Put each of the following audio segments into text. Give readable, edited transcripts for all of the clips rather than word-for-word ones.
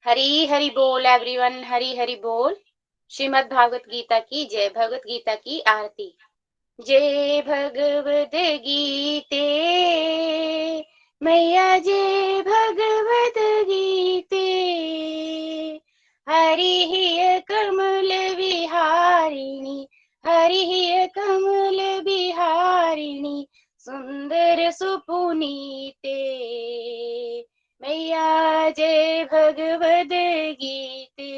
हरी हरि बोल एवरीवन, हरी हरि बोल। श्रीमद् भागवत गीता की जय। भगवत गीता की आरती। जय भगवद गीते मैया, जय भगवद गीते। हरि हिय कमल विहारिणी, हरि हिय कमल विहारिणी, सुंदर सुपुनीते। मैया जय भगवद गीते।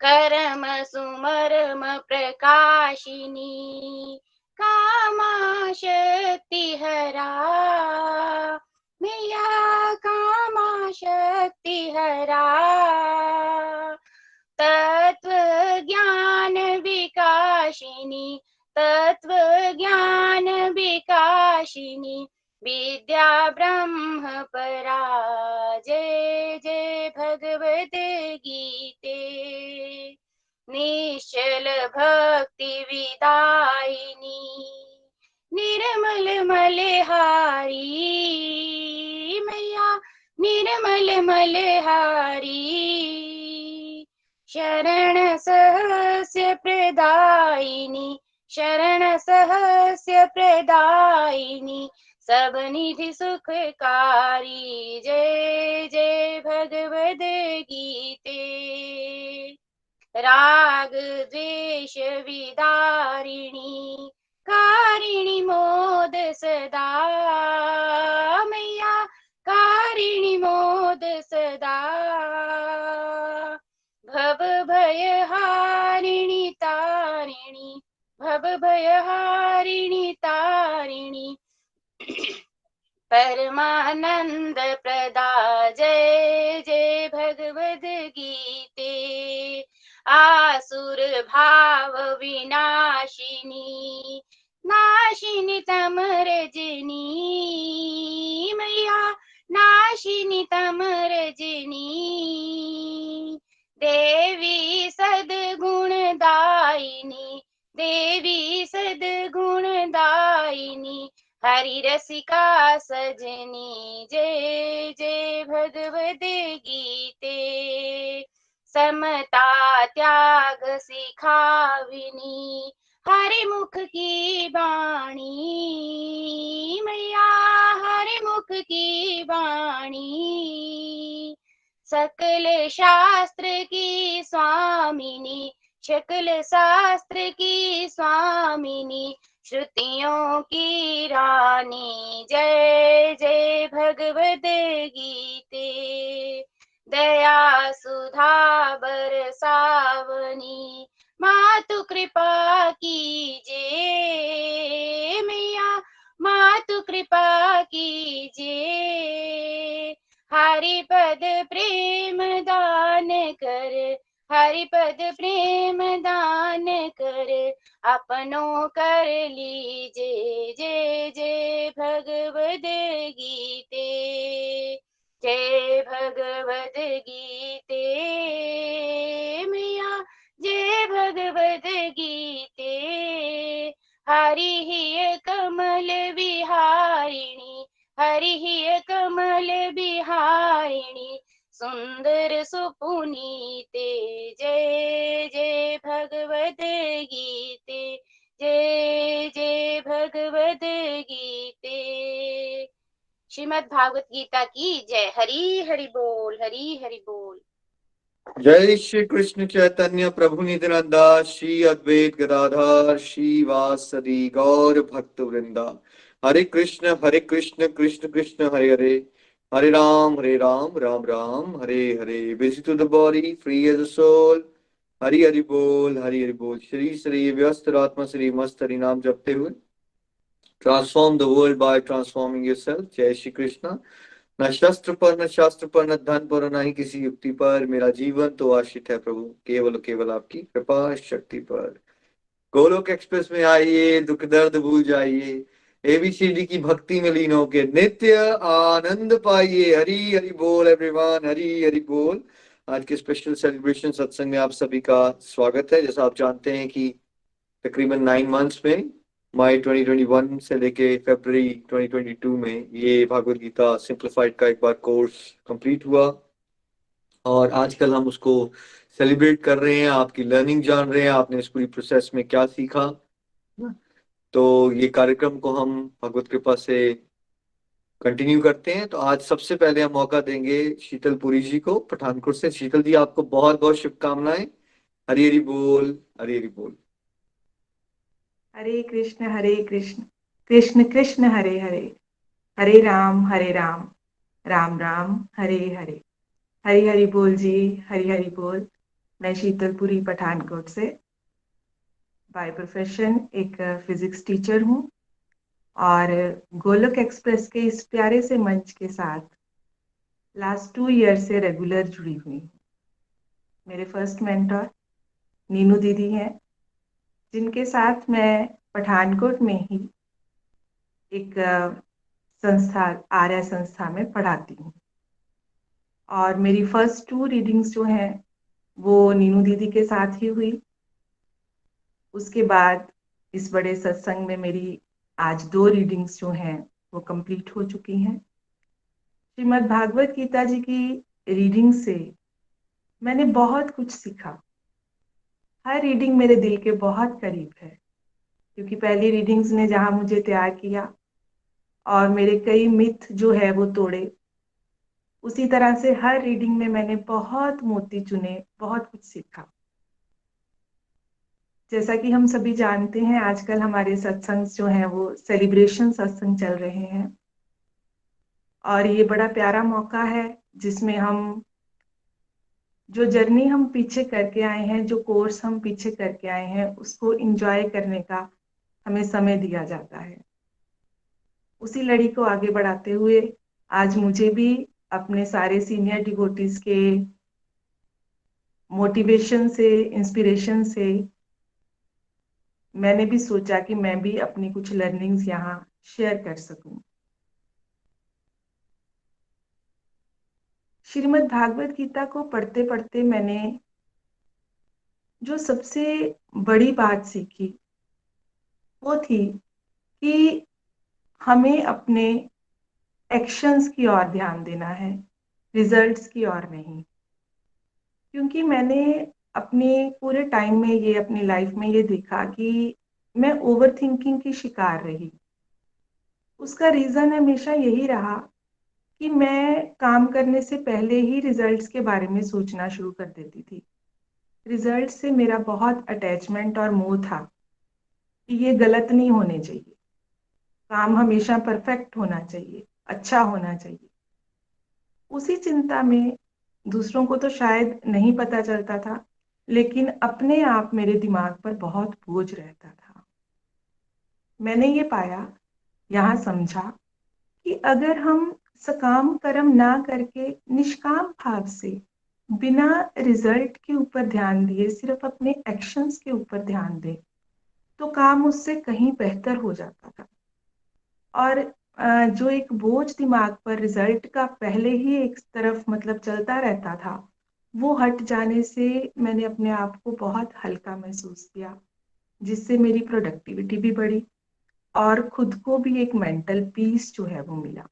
करम सुमरम प्रकाशिनी, कामा शक्ति हरा। मैया कामा शक्ति हरा। तत्व ज्ञान विकाशिनी, तत्व ज्ञान विकाशिनी, विद्या ब्रह्म परा। जय जय भगवद गीते। निश्चल भक्ति विदायिनी, निर्मल मलहारी। मैया निर्मल मलहारी, शरण सहस्य प्रदायिनी, शरण सहस्य प्रदायिनी, सब निधि सुखकारी। जय जय भगवद गीते। राग द्वेष विदारिणी, कारिणी मोद सदा। मैया कारिणी मोद सदा। भव भय हारिणी तारिणी, भव भय हारिणी तारिणी, परमानंद प्रदा। जय जय भगवद गीते। आसुर भाव विनाशिनी, नाशिनी तमरजनी। मैया नाशिनी तमरजनी, देवी सद्गुणदायिनी, देवी सद्गुणदायिनी, हरि रसिका सजनी। जय जय भगवद गीते। समता त्याग सिखाविनी, हरि मुख की वाणी। मैया हरि मुख की वाणी, सकल शास्त्र की स्वामिनी, सकल शास्त्र की स्वामिनी, श्रुतियों की रानी। जय जय भगवद गीते। दया सुधा बरसावनी, मातु कृपा कीजिए। मैया मातु कृपा कीजिए। हरिपद प्रेम दान कर, हरिपद प्रेम दान कर, अपनों कर लीजिए। जय जय भगवद गीते। जय भगवद गीते। मैया जय भगवद गीते। हरि हिय कमल विहारिणी, हरि हिय कमल विहारिणी, सुंदर सुपुनीते। जय जय भगवद गीते। जय जय भगवद गीते। श्रीमद् भागवत गीता की जय। हरि हरि बोल, हरि हरि बोल। जय श्री कृष्ण चैतन्य प्रभु नित्यानंद, श्री अद्वैत गदाधर श्रीवासदि गौर भक्त वृंदा। Hare Krishna Krishna Krishna Hare Hare, Hare Ram Ram Ram Hare Hare. Busy to the body, free as a soul. Hari Hari बोल, हरि हरि बोल। श्री श्री व्यस्त आत्मा श्री मस्त हरि नाम जपते हुए transform the world by transforming yourself. जय श्री कृष्ण। न शस्त्र पर, न शास्त्र पर, न धन पर, न ही किसी युक्ति पर, मेरा जीवन तो आश्रित है प्रभु केवल केवल आपकी कृपा शक्ति पर। गोलोक एक्सप्रेस में आइए, दुख दर्द भूल जाइए, एबीसीडी की भक्ति में लीन होके नित्य आनंद पाइए। हरी हरि बोल एवरीवन, हरी हरि बोल। आज के स्पेशल सेलिब्रेशन सत्संग में आप सभी का स्वागत है। जैसा आप जानते हैं कि तकरीबन 9 मंथ्स में मई 2021 से लेके फरवरी 2022 में ये भागवत गीता सिंप्लीफाइड का एक बार कोर्स कंप्लीट हुआ, और आजकल हम उसको सेलिब्रेट कर रहे हैं, आपकी लर्निंग जान रहे हैं, आपने इस पूरी प्रोसेस में क्या सीखा। तो ये कार्यक्रम को हम भगवत कृपा से कंटिन्यू करते हैं। तो आज सबसे पहले हम मौका देंगे शीतल पुरी जी को पठानकोट से। शीतल जी, आपको बहुत बहुत शुभकामनाएं। हरी हरी बोल, हरी हरी बोल। हरे कृष्ण कृष्ण कृष्ण हरे हरे, हरे राम राम राम हरे हरे। हरी हरी बोल जी, हरी हरी बोल। मैं शीतलपुरी पठानकोट से बाय प्रोफेशन एक फिजिक्स टीचर हूँ, और गोलोक एक्सप्रेस के इस प्यारे से मंच के साथ लास्ट 2 ईयर से रेगुलर जुड़ी हुई हूँ। मेरे फर्स्ट मेंटर नीनू दीदी हैं, जिनके साथ मैं पठानकोट में ही एक संस्था, आर्या संस्था में पढ़ाती हूँ। और मेरी फर्स्ट 2 रीडिंग्स जो हैं वो नीनू दीदी के साथ ही हुई। उसके बाद इस बड़े सत्संग में मेरी आज 2 रीडिंग्स जो हैं वो कंप्लीट हो चुकी हैं। श्रीमद् भागवत गीता जी की रीडिंग से मैंने बहुत कुछ सीखा। हर रीडिंग मेरे दिल के बहुत करीब है, क्योंकि पहली रीडिंग्स ने जहाँ मुझे तैयार किया और मेरे कई मिथ जो है वो तोड़े, उसी तरह से हर रीडिंग में मैंने बहुत मोती चुने, बहुत कुछ सीखा। जैसा कि हम सभी जानते हैं, आजकल हमारे सत्संग जो हैं वो सेलिब्रेशन सत्संग चल रहे हैं, और ये बड़ा प्यारा मौका है जिसमें हम जो जर्नी हम पीछे करके आए हैं, जो कोर्स हम पीछे करके आए हैं, उसको एंजॉय करने का हमें समय दिया जाता है। उसी लड़ी को आगे बढ़ाते हुए आज मुझे भी अपने सारे सीनियर डिवोटीज के मोटिवेशन से, इंस्पिरेशन से मैंने भी सोचा कि मैं भी अपनी कुछ लर्निंग्स यहाँ शेयर कर सकूं। श्रीमद् भागवत गीता को पढ़ते पढ़ते मैंने जो सबसे बड़ी बात सीखी वो थी कि हमें अपने एक्शंस की ओर ध्यान देना है, रिजल्ट्स की ओर नहीं। क्योंकि मैंने अपने पूरे टाइम में ये, अपनी लाइफ में ये देखा कि मैं ओवर थिंकिंग की शिकार रही। उसका रीजन हमेशा यही रहा कि मैं काम करने से पहले ही रिजल्ट्स के बारे में सोचना शुरू कर देती थी। रिजल्ट से मेरा बहुत अटैचमेंट और मोह था कि ये गलत नहीं होने चाहिए, काम हमेशा परफेक्ट होना चाहिए, अच्छा होना चाहिए। उसी चिंता में दूसरों को तो शायद नहीं पता चलता था, लेकिन अपने आप मेरे दिमाग पर बहुत बोझ रहता था। मैंने ये पाया, यहाँ समझा कि अगर हम सकाम कर्म ना करके निष्काम भाव से, बिना रिजल्ट के ऊपर ध्यान दिए, सिर्फ अपने एक्शंस के ऊपर ध्यान दें, तो काम उससे कहीं बेहतर हो जाता था। और जो एक बोझ दिमाग पर रिजल्ट का पहले ही एक तरफ मतलब चलता रहता था, वो हट जाने से मैंने अपने आप को बहुत हल्का महसूस किया, जिससे मेरी प्रोडक्टिविटी भी बढ़ी और खुद को भी एक मेंटल पीस जो है वो मिला।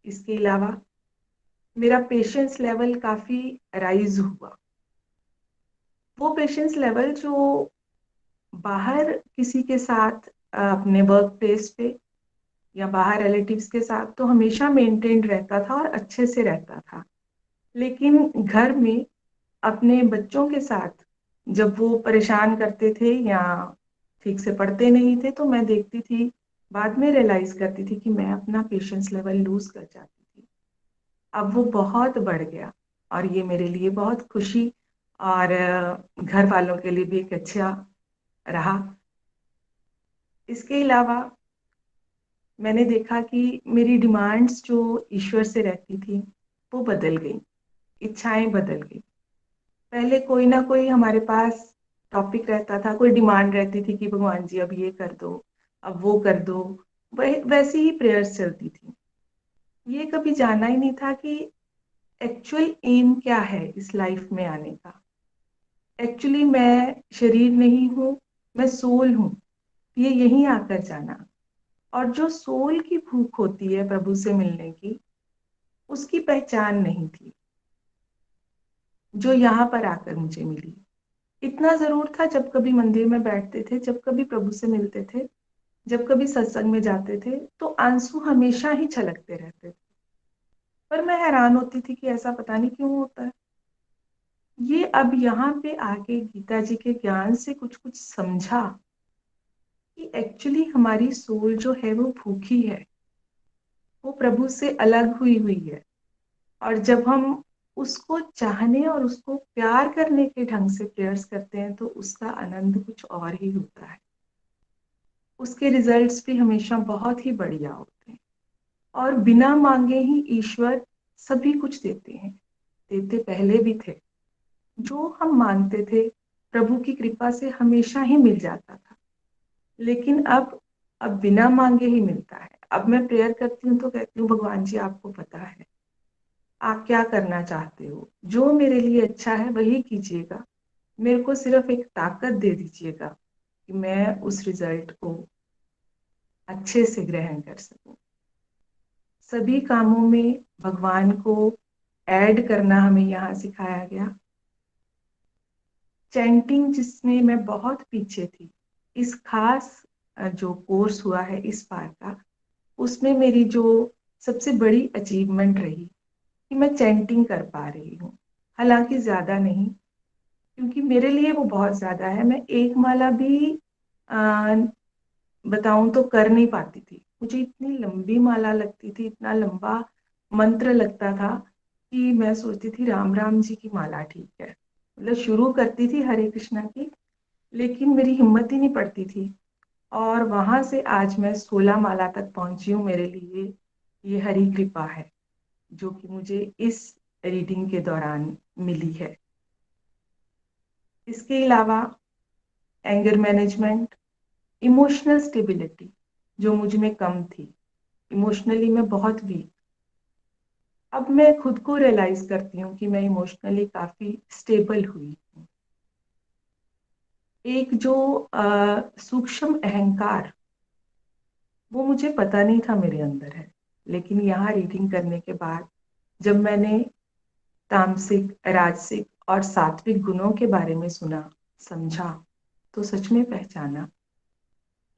इसके अलावा मेरा पेशेंस लेवल काफी राइज हुआ। वो पेशेंस लेवल जो बाहर किसी के साथ, अपने वर्क प्लेस पे या बाहर रिलेटिव्स के साथ तो हमेशा मेंटेन रहता था और अच्छे से रहता था, लेकिन घर में अपने बच्चों के साथ जब वो परेशान करते थे या ठीक से पढ़ते नहीं थे, तो मैं देखती थी, बाद में रियलाइज करती थी कि मैं अपना पेशेंस लेवल लूज कर जाती थी। अब वो बहुत बढ़ गया, और ये मेरे लिए बहुत खुशी और घर वालों के लिए भी एक अच्छा रहा। इसके अलावा मैंने देखा कि मेरी डिमांड्स जो ईश्वर से रहती थी वो बदल गई, इच्छाएं बदल गई। पहले कोई ना कोई हमारे पास टॉपिक रहता था, कोई डिमांड रहती थी कि भगवान जी अब ये कर दो, अब वो कर दो, वैसी ही प्रेयर्स चलती थी। ये कभी जाना ही नहीं था कि एक्चुअल एम क्या है इस लाइफ में आने का। एक्चुअली मैं शरीर नहीं हूँ, मैं सोल हूँ। ये यहीं आकर जाना। और जो सोल की भूख होती है प्रभु से मिलने की, उसकी पहचान नहीं थी जो यहाँ पर आकर मुझे मिली। इतना जरूर था, जब कभी मंदिर में बैठते थे, जब कभी प्रभु से मिलते थे, जब कभी सत्संग में जाते थे, तो आंसू हमेशा ही छलकते रहते थे। पर मैं हैरान होती थी कि ऐसा पता नहीं क्यों होता है। ये अब यहाँ पे आके गीता जी के ज्ञान से कुछ कुछ समझा कि एक्चुअली हमारी सोल जो है वो भूखी है, वो प्रभु से अलग हुई हुई है। और जब हम उसको चाहने और उसको प्यार करने के ढंग से प्रेयर्स करते हैं तो उसका आनंद कुछ और ही होता है। उसके रिजल्ट्स भी हमेशा बहुत ही बढ़िया होते हैं। और बिना मांगे ही ईश्वर सभी कुछ देते हैं, देते पहले भी थे। जो हम मांगते थे प्रभु की कृपा से हमेशा ही मिल जाता था। लेकिन अब बिना मांगे ही मिलता है। अब मैं प्रेयर करती हूँ तो कहती हूँ, भगवान जी आपको पता है आप क्या करना चाहते हो, जो मेरे लिए अच्छा है वही कीजिएगा। मेरे को सिर्फ एक ताकत दे दीजिएगा कि मैं उस रिजल्ट को अच्छे से ग्रहण कर सकूं। सभी कामों में भगवान को ऐड करना हमें यहाँ सिखाया गया। चैंटिंग जिसमें मैं बहुत पीछे थी, इस खास जो कोर्स हुआ है इस बार का, उसमें मेरी जो सबसे बड़ी अचीवमेंट रही कि मैं चैंटिंग कर पा रही हूँ। हालांकि ज्यादा नहीं, क्योंकि मेरे लिए वो बहुत ज्यादा है। मैं एक माला भी बताऊं तो कर नहीं पाती थी। मुझे इतनी लंबी माला लगती थी, इतना लंबा मंत्र लगता था कि मैं सोचती थी राम राम जी की माला ठीक है। मतलब शुरू करती थी हरे कृष्णा की, लेकिन मेरी हिम्मत ही नहीं पड़ती थी। और वहां से आज मैं 16 माला तक पहुंची हूँ। मेरे लिए ये हरी कृपा है जो कि मुझे इस रीडिंग के दौरान मिली है। इसके अलावा एंगर मैनेजमेंट, इमोशनल स्टेबिलिटी जो मुझ में कम थी, इमोशनली मैं बहुत वीक। अब मैं खुद को रियलाइज करती हूँ कि मैं इमोशनली काफी स्टेबल हुई हूँ। एक जो सूक्ष्म अहंकार, वो मुझे पता नहीं था मेरे अंदर है। लेकिन यहाँ रीडिंग करने के बाद जब मैंने तामसिक, राजसिक और सात्विक गुणों के बारे में सुना, समझा, तो सच में पहचाना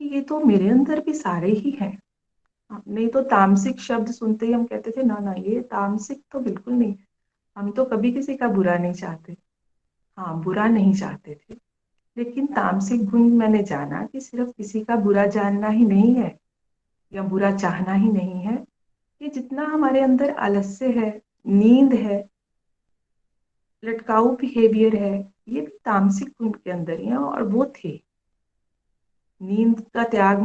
कि ये तो मेरे अंदर भी सारे ही हैं। नहीं तो तामसिक शब्द सुनते ही हम कहते थे ना ना ये तामसिक तो बिल्कुल नहीं। हम तो कभी किसी का बुरा नहीं चाहते। हाँ, बुरा नहीं चाहते थे। लेकिन तामसिक गुण मैंने जाना कि सिर्फ किसी का बुरा जानना ही नहीं है या बुरा चाहना ही नहीं है। ये जितना हमारे अंदर आलस्य है, नींद है, लटकाऊ बिहेवियर है, ये भी तामसिक गुण के अंदर ही है। और वो थे। नींद का त्याग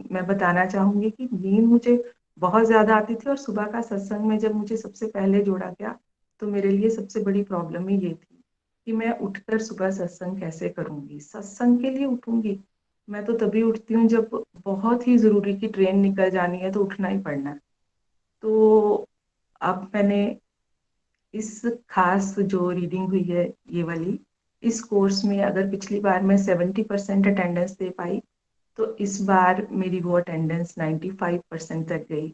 मैं बताना चाहूंगी कि नींद मुझे बहुत ज्यादा आती थी। और सुबह का सत्संग में जब मुझे सबसे पहले जोड़ा गया तो मेरे लिए सबसे बड़ी प्रॉब्लम ही ये थी कि मैं उठकर सुबह सत्संग कैसे करूंगी, सत्संग के लिए उठूंगी। मैं तो तभी उठती हूँ जब बहुत ही जरूरी की ट्रेन निकल जानी है तो उठना ही पड़ना है। तो अब मैंने इस खास जो रीडिंग हुई है ये वाली, इस कोर्स में अगर पिछली बार मैं 70% अटेंडेंस दे पाई तो इस बार मेरी वो अटेंडेंस 95% तक गई,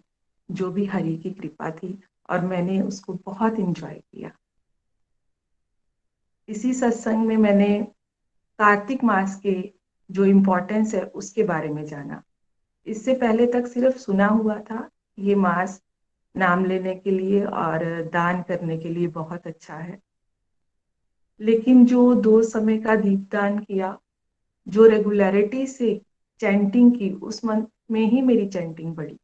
जो भी हरि की कृपा थी। और मैंने उसको बहुत इंजॉय किया। इसी सत्संग में मैंने कार्तिक मास के जो इम्पोर्टेंस है उसके बारे में जाना। इससे पहले तक सिर्फ सुना हुआ था, ये मास नाम लेने के लिए और दान करने के लिए बहुत अच्छा है। लेकिन जो 2 समय का दीपदान किया, जो रेगुलरिटी से चैंटिंग की, उस मंथ में ही मेरी चैंटिंग बढ़ी।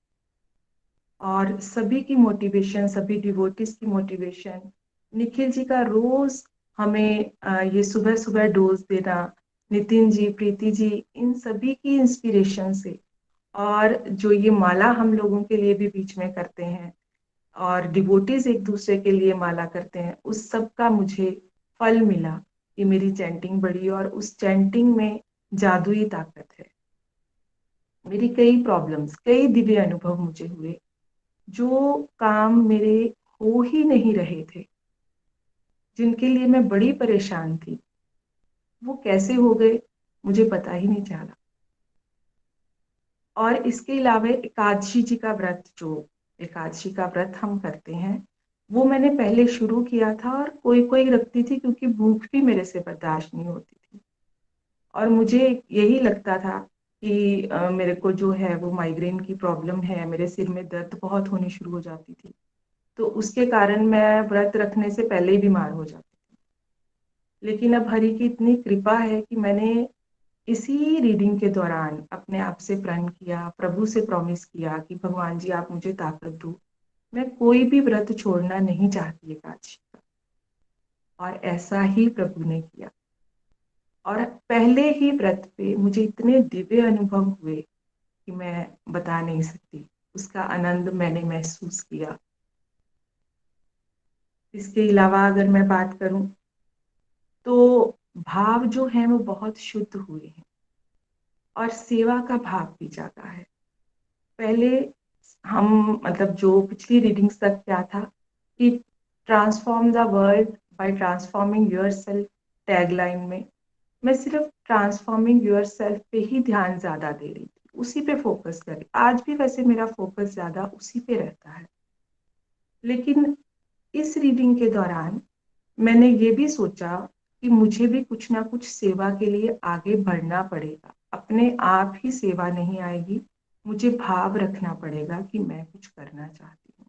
और सभी की मोटिवेशन, सभी डिवोटीज की मोटिवेशन, निखिल जी का रोज हमें ये सुबह सुबह डोज देना, नितिन जी, प्रीति जी, इन सभी की इंस्पिरेशन से, और जो ये माला हम लोगों के लिए भी बीच में करते हैं और डिवोटीज एक दूसरे के लिए माला करते हैं, उस सब का मुझे फल मिला कि मेरी चैंटिंग बढ़ी। और उस चैंटिंग में जादुई ताकत है। मेरी कई प्रॉब्लम्स, कई दिव्य अनुभव मुझे हुए। जो काम मेरे हो ही नहीं रहे थे, जिनके लिए मैं बड़ी परेशान थी, वो कैसे हो गए मुझे पता ही नहीं चला। और इसके अलावा एकादशी जी का व्रत, जो एकादशी का व्रत हम करते हैं, वो मैंने पहले शुरू किया था और कोई कोई रखती थी क्योंकि भूख भी मेरे से बर्दाश्त नहीं होती थी। और मुझे यही लगता था कि मेरे को जो है वो माइग्रेन की प्रॉब्लम है, मेरे सिर में दर्द बहुत होनी शुरू हो जाती थी, तो उसके कारण मैं व्रत रखने से पहले ही बीमार हो जाती थी। लेकिन अब हरि की इतनी कृपा है कि मैंने इसी रीडिंग के दौरान अपने आप से प्रण किया, प्रभु से प्रॉमिस किया कि भगवान जी आप मुझे ताकत दो, मैं कोई भी व्रत छोड़ना नहीं चाहती एकादशी का। और ऐसा ही प्रभु ने किया। और पहले ही व्रत पे मुझे इतने दिव्य अनुभव हुए कि मैं बता नहीं सकती, उसका आनंद मैंने महसूस किया। इसके अलावा अगर मैं बात करूं तो भाव जो है वो बहुत शुद्ध हुए हैं और सेवा का भाव भी जागा है। पहले हम मतलब जो पिछली रीडिंग्स तक क्या था कि transform the world by transforming yourself tagline में मैं सिर्फ ट्रांसफॉर्मिंग योरसेल्फ पे ही ध्यान ज्यादा दे रही थी, उसी पे फोकस कर रही। आज भी वैसे मेरा फोकस ज्यादा उसी पे रहता है। लेकिन इस रीडिंग के दौरान मैंने ये भी सोचा कि मुझे भी कुछ ना कुछ सेवा के लिए आगे बढ़ना पड़ेगा। अपने आप ही सेवा नहीं आएगी, मुझे भाव रखना पड़ेगा कि मैं कुछ करना चाहती हूँ।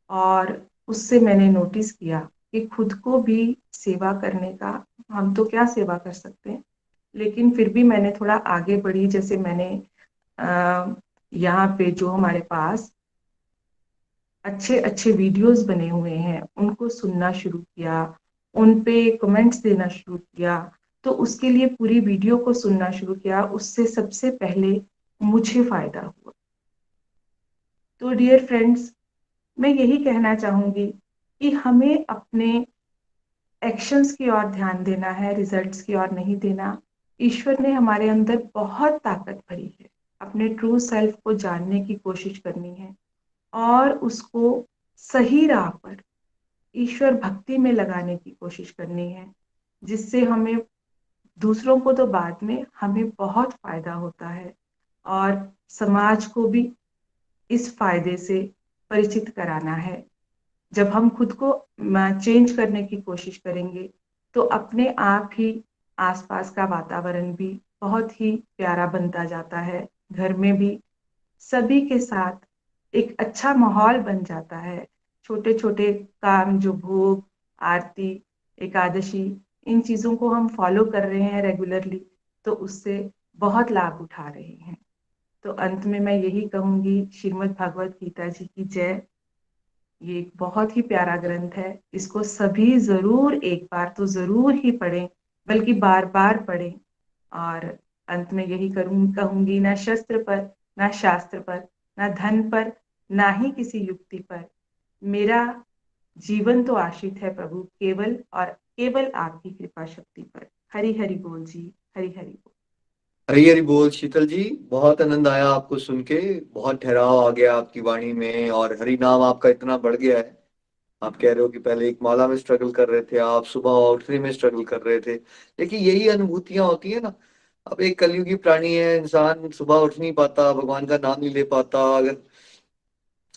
और उससे मैंने नोटिस किया कि खुद को भी सेवा करने का, हम तो क्या सेवा कर सकते हैं, लेकिन फिर भी मैंने थोड़ा आगे बढ़ी। जैसे मैंने यहाँ पे जो हमारे पास अच्छे अच्छे वीडियोस बने हुए हैं उनको सुनना शुरू किया, उन पे कमेंट्स देना शुरू किया, तो उसके लिए पूरी वीडियो को सुनना शुरू किया। उससे सबसे पहले मुझे फायदा हुआ। तो डियर फ्रेंड्स, मैं यही कहना चाहूंगी कि हमें अपने एक्शंस की ओर ध्यान देना है, रिजल्ट्स की ओर नहीं देना। ईश्वर ने हमारे अंदर बहुत ताकत भरी है, अपने ट्रू सेल्फ को जानने की कोशिश करनी है और उसको सही राह पर ईश्वर भक्ति में लगाने की कोशिश करनी है, जिससे हमें, दूसरों को तो बाद में, हमें बहुत फायदा होता है और समाज को भी इस फायदे से परिचित कराना है। जब हम खुद को चेंज करने की कोशिश करेंगे तो अपने आप ही आसपास का वातावरण भी बहुत ही प्यारा बनता जाता है, घर में भी सभी के साथ एक अच्छा माहौल बन जाता है। छोटे छोटे काम जो भोग, आरती, एकादशी, इन चीजों को हम फॉलो कर रहे हैं रेगुलरली, तो उससे बहुत लाभ उठा रहे हैं। तो अंत में मैं यही कहूंगी, श्रीमद् भगवत गीता जी की जय। ये एक बहुत ही प्यारा ग्रंथ है, इसको सभी जरूर एक बार तो जरूर ही पढ़ें, बल्कि बार बार पढ़ें। और अंत में यही कहूंगी, ना शस्त्र पर, ना शास्त्र पर, ना धन पर, ना ही किसी युक्ति पर, मेरा जीवन तो आश्रित है प्रभु केवल और केवल आपकी कृपा शक्ति पर। हरि हरि बोल जी, हरि हरि बोल। हरी हरी बोल शीतल जी, बहुत आनंद आया आपको सुन के। बहुत ठहराव आ गया आपकी वाणी में और हरि नाम आपका इतना बढ़ गया है। आप कह रहे हो कि पहले एक माला में स्ट्रगल कर रहे थे, आप सुबह उठने में स्ट्रगल कर रहे थे। देखिए यही अनुभूतियां होती है ना। अब एक कलयुगी प्राणी है इंसान, सुबह उठ नहीं पाता, भगवान का नाम नहीं ले पाता। अगर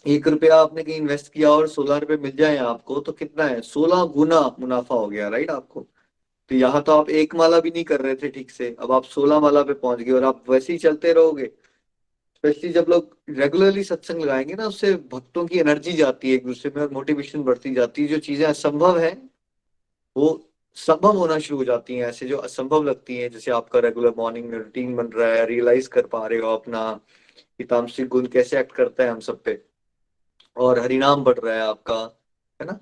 1 रुपया आपने कहीं इन्वेस्ट किया और 16 रुपए मिल जाए आपको, तो कितना है, 16 गुना मुनाफा हो गया, राइट आपको। तो यहाँ तो आप एक माला भी नहीं कर रहे थे ठीक से, अब आप 16 माला पे पहुंच गए और आप वैसे ही चलते रहोगे। स्पेशली जब लोग रेगुलरली सत्संग लगाएंगे ना, उससे भक्तों की एनर्जी जाती है एक दूसरे में और मोटिवेशन बढ़ती जाती है। जो चीजें असंभव है वो संभव होना शुरू हो जाती हैं। ऐसे जो असंभव लगती हैं, जैसे आपका रेगुलर मॉर्निंग में रूटीन बन रहा है, रियलाइज कर पा रहे हो अपना कि तामसिक गुण कैसे एक्ट करता है हम सब पे, और हरिनाम बढ़ रहा है आपका, है ना।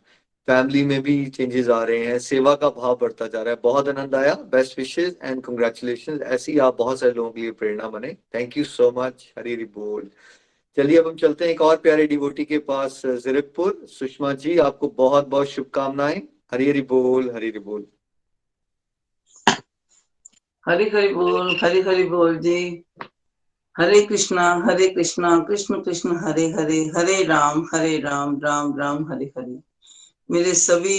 फैमिली में भी चेंजेस आ रहे हैं, सेवा का भाव बढ़ता जा रहा है। बहुत आनंद आया। Best wishes and congratulation. ऐसे ही आप बहुत सारे लोगों के लिए प्रेरणा बने। Thank you so much. Hari Hari बोल। चलिए अब हम चलते हैं एक और प्यारे डिवोटी के पास, जीरकपुर। सुषमा जी, आपको बहुत बहुत शुभकामनाएं। हरी हरी बोल, हरी हरी बोल। हरि हरि बोल जी। हरे कृष्णा कृष्ण कृष्ण हरे हरे, हरे राम राम राम हरे हरे। मेरे सभी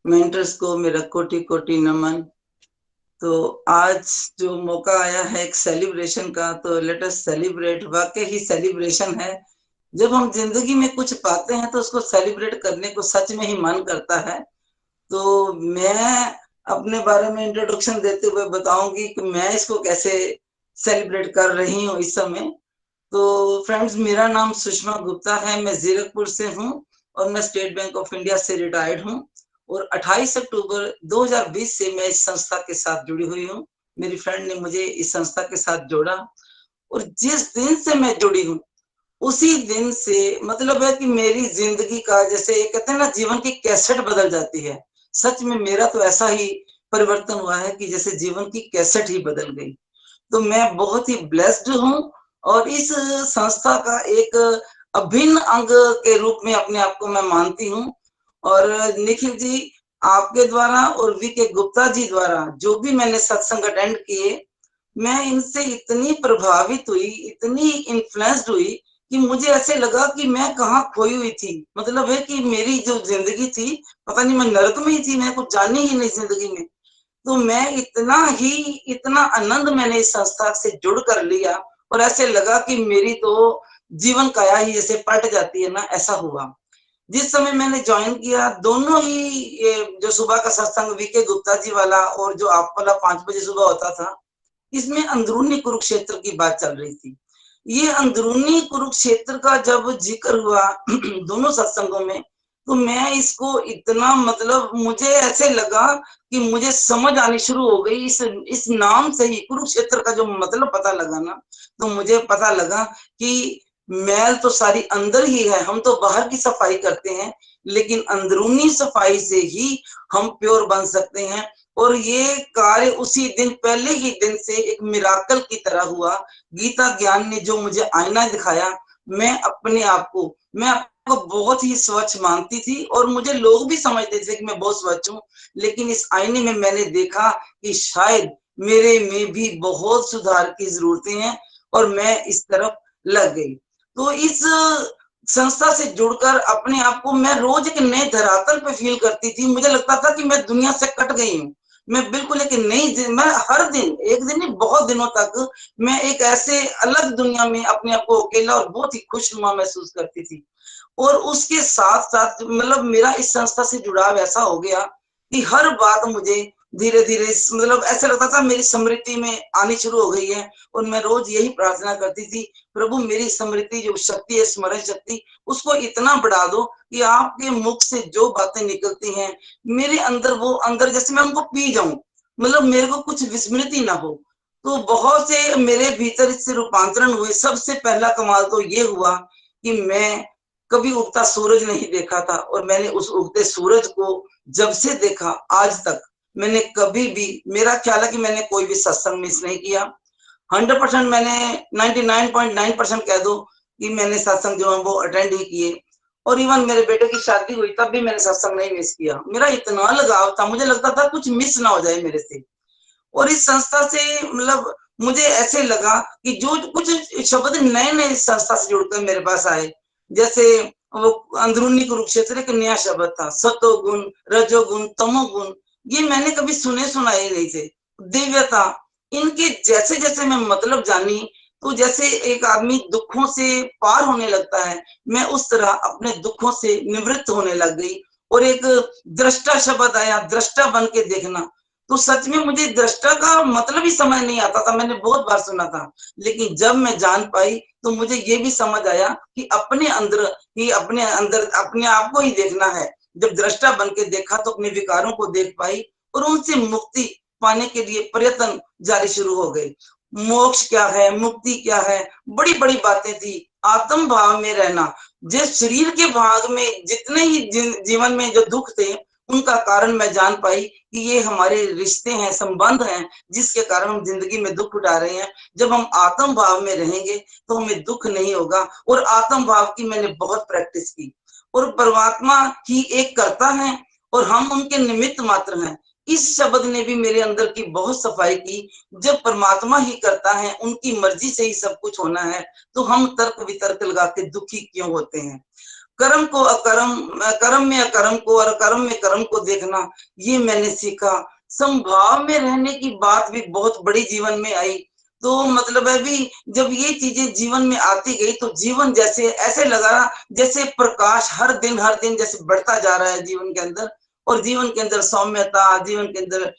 मेंटर्स को मेरा कोटि कोटि नमन। तो आज जो मौका आया है एक सेलिब्रेशन का, तो लेट अस सेलिब्रेट। वाकई ही सेलिब्रेशन है। जब हम जिंदगी में कुछ पाते हैं तो उसको सेलिब्रेट करने को सच में ही मन करता है। तो मैं अपने बारे में इंट्रोडक्शन देते हुए बताऊंगी कि मैं इसको कैसे सेलिब्रेट कर रही हूँ इस समय। तो फ्रेंड्स, मेरा नाम सुषमा गुप्ता है, मैं जीरकपुर से हूँ और मैं स्टेट बैंक ऑफ इंडिया से रिटायर्ड हूँ और 28 अक्टूबर 2020 से मैं इस संस्था के साथ जुड़ी हुई हूँ। मेरी फ्रेंड ने मुझे इस संस्था के साथ जोड़ा और जिस दिन से मैं जुड़ी हूँ उसी दिन से मतलब है कि मेरी जिंदगी का, जैसे कहते हैं ना, जीवन की कैसेट बदल जाती है। सच में मेरा तो ऐसा ही परिवर्तन हुआ है कि जैसे जीवन की कैसेट ही बदल गई। तो मैं बहुत ही ब्लेस्ड हूँ और इस संस्था का एक अभिन्न अंग के रूप में अपने आप को मैं मानती हूँ। और निखिल जी, आपके द्वारा और वी के गुप्ता जी द्वारा जो भी मैंने सत्संग अटेंड किए, मैं इनसे इतनी प्रभावित हुई, इतनी इन्फ्लुएंस्ड हुई कि मुझे ऐसे लगा कि मैं कहाँ खोई हुई थी। मतलब है कि मेरी जो जिंदगी थी, पता नहीं मैं नरक में ही थी, मैं कुछ जानी ही नहीं जिंदगी में। तो मैं इतना आनंद मैंने इस संस्था से जुड़ कर लिया और ऐसे लगा कि मेरी तो जीवन काया ही जैसे पलट जाती है ना, ऐसा हुआ। जिस समय मैंने ज्वाइन किया, दोनों ही ये जो सुबह का सत्संग वीके गुप्ता जी वाला और जो आप वाला 5 बजे सुबह होता था, इसमें अंदरूनी कुरुक्षेत्र की बात चल रही थी। ये अंदरूनी कुरुक्षेत्र का जब जिक्र हुआ दोनों सत्संगों में, तो मैं इसको इतना, मतलब मुझे ऐसे लगा कि मुझे समझ आनी शुरू हो गई। इस नाम से ही कुरुक्षेत्र का जो मतलब पता लगा ना, तो मुझे पता लगा कि मैल तो सारी अंदर ही है, हम तो बाहर की सफाई करते हैं, लेकिन अंदरूनी सफाई से ही हम प्योर बन सकते हैं। और ये कार्य उसी दिन, पहले ही दिन से एक मिराकल की तरह हुआ। गीता ज्ञान ने जो मुझे आईना दिखाया, मैं आपको बहुत ही स्वच्छ मानती थी और मुझे लोग भी समझते थे कि मैं बहुत स्वच्छ हूँ, लेकिन इस आईने में मैंने देखा कि शायद मेरे में भी बहुत सुधार की जरूरतें हैं और मैं इस तरफ लग गई। तो इस संस्था से जुड़कर अपने आप को मैं रोज एक नए धरातल पे फील करती थी। मुझे लगता था कि मैं दुनिया से कट गई हूँ, मैं बिल्कुल एक नई, मैं हर दिन, एक दिन नहीं बहुत दिनों तक मैं एक ऐसे अलग दुनिया में अपने आप को अकेला और बहुत ही खुशनुमा महसूस करती थी। और उसके साथ साथ मतलब मेरा इस संस्था से जुड़ाव ऐसा हो गया कि हर बात मुझे धीरे धीरे मतलब ऐसा लगता था मेरी स्मृति में आनी शुरू हो गई है। और मैं रोज यही प्रार्थना करती थी, प्रभु मेरी स्मृति जो शक्ति है, स्मरण शक्ति, उसको इतना बढ़ा दो कि आपके मुख से जो बातें निकलती हैं मेरे अंदर, वो अंदर जैसे मैं उनको पी जाऊं, मतलब मेरे को कुछ विस्मृति ना हो। तो बहुत से मेरे भीतर इससे रूपांतरण हुए। सबसे पहला कमाल तो ये हुआ कि मैं कभी उगता सूरज नहीं देखा था और मैंने उस उगते सूरज को जब से देखा आज तक मैंने कभी भी, मेरा ख्याल है कि मैंने कोई भी सत्संग मिस नहीं किया। 100% मैंने 99.9% कह दो कि मैंने सत्संग जो है वो अटेंड ही किए। और इवन मेरे बेटे की शादी हुई तब भी मैंने सत्संग नहीं मिस किया। मेरा इतना लगाव था, मुझे लगता था कुछ मिस ना हो जाए मेरे से। और इस संस्था से मतलब मुझे ऐसे लगा कि जो कुछ शब्द नए नए इस संस्था से जुड़कर मेरे पास आए, जैसे वो अंदरूनी कुरुक्षेत्र एक नया शब्द था, सतोगुण, रजोगुण, तमोगुण, ये मैंने कभी सुनाए नहीं थे। दिव्यता, इनके जैसे जैसे मैं मतलब जानी, तो जैसे एक आदमी दुखों से पार होने लगता है, मैं उस तरह अपने दुखों से निवृत्त होने लग गई। और एक दृष्टा शब्द आया, दृष्टा बन के देखना। तो सच में मुझे दृष्टा का मतलब ही समझ नहीं आता था, मैंने बहुत बार सुना था, लेकिन जब मैं जान पाई तो मुझे ये भी समझ आया कि अपने अंदर अपने आप को ही देखना है। जब दृष्टा बन के देखा तो अपने विकारों को देख पाई और उनसे मुक्ति पाने के लिए प्रयत्न जारी शुरू हो गए। मोक्ष क्या है, मुक्ति क्या है, बड़ी बड़ी बातें थी। आत्म भाव में रहना, जिस शरीर के भाग में जितने ही जीवन में जो दुख थे, उनका कारण मैं जान पाई कि ये हमारे रिश्ते हैं, संबंध हैं, जिसके कारण हम जिंदगी में दुख उठा रहे हैं। जब हम आत्म भाव में रहेंगे तो हमें दुख नहीं होगा। और आत्म भाव की मैंने बहुत प्रैक्टिस की। और परमात्मा ही एक करता है और हम उनके निमित्त मात्र हैं। इस शब्द ने भी मेरे अंदर की बहुत सफाई की। जब परमात्मा ही करता है, उनकी मर्जी से ही सब कुछ होना है, तो हम तर्क वितर्क लगा के दुखी क्यों होते हैं। कर्म को अकर्म, कर्म में अकर्म को और कर्म में कर्म को देखना, ये मैंने सीखा। संभाव में रहने की बात भी बहुत बड़ी जीवन में आई। तो मतलब है भी जब ये चीजें जीवन में आती गई तो जीवन जैसे ऐसे लगा जैसे प्रकाश हर दिन जैसे बढ़ता जा रहा है जीवन के अंदर, और जीवन के अंदर सौम्यता, जीवन के अंदर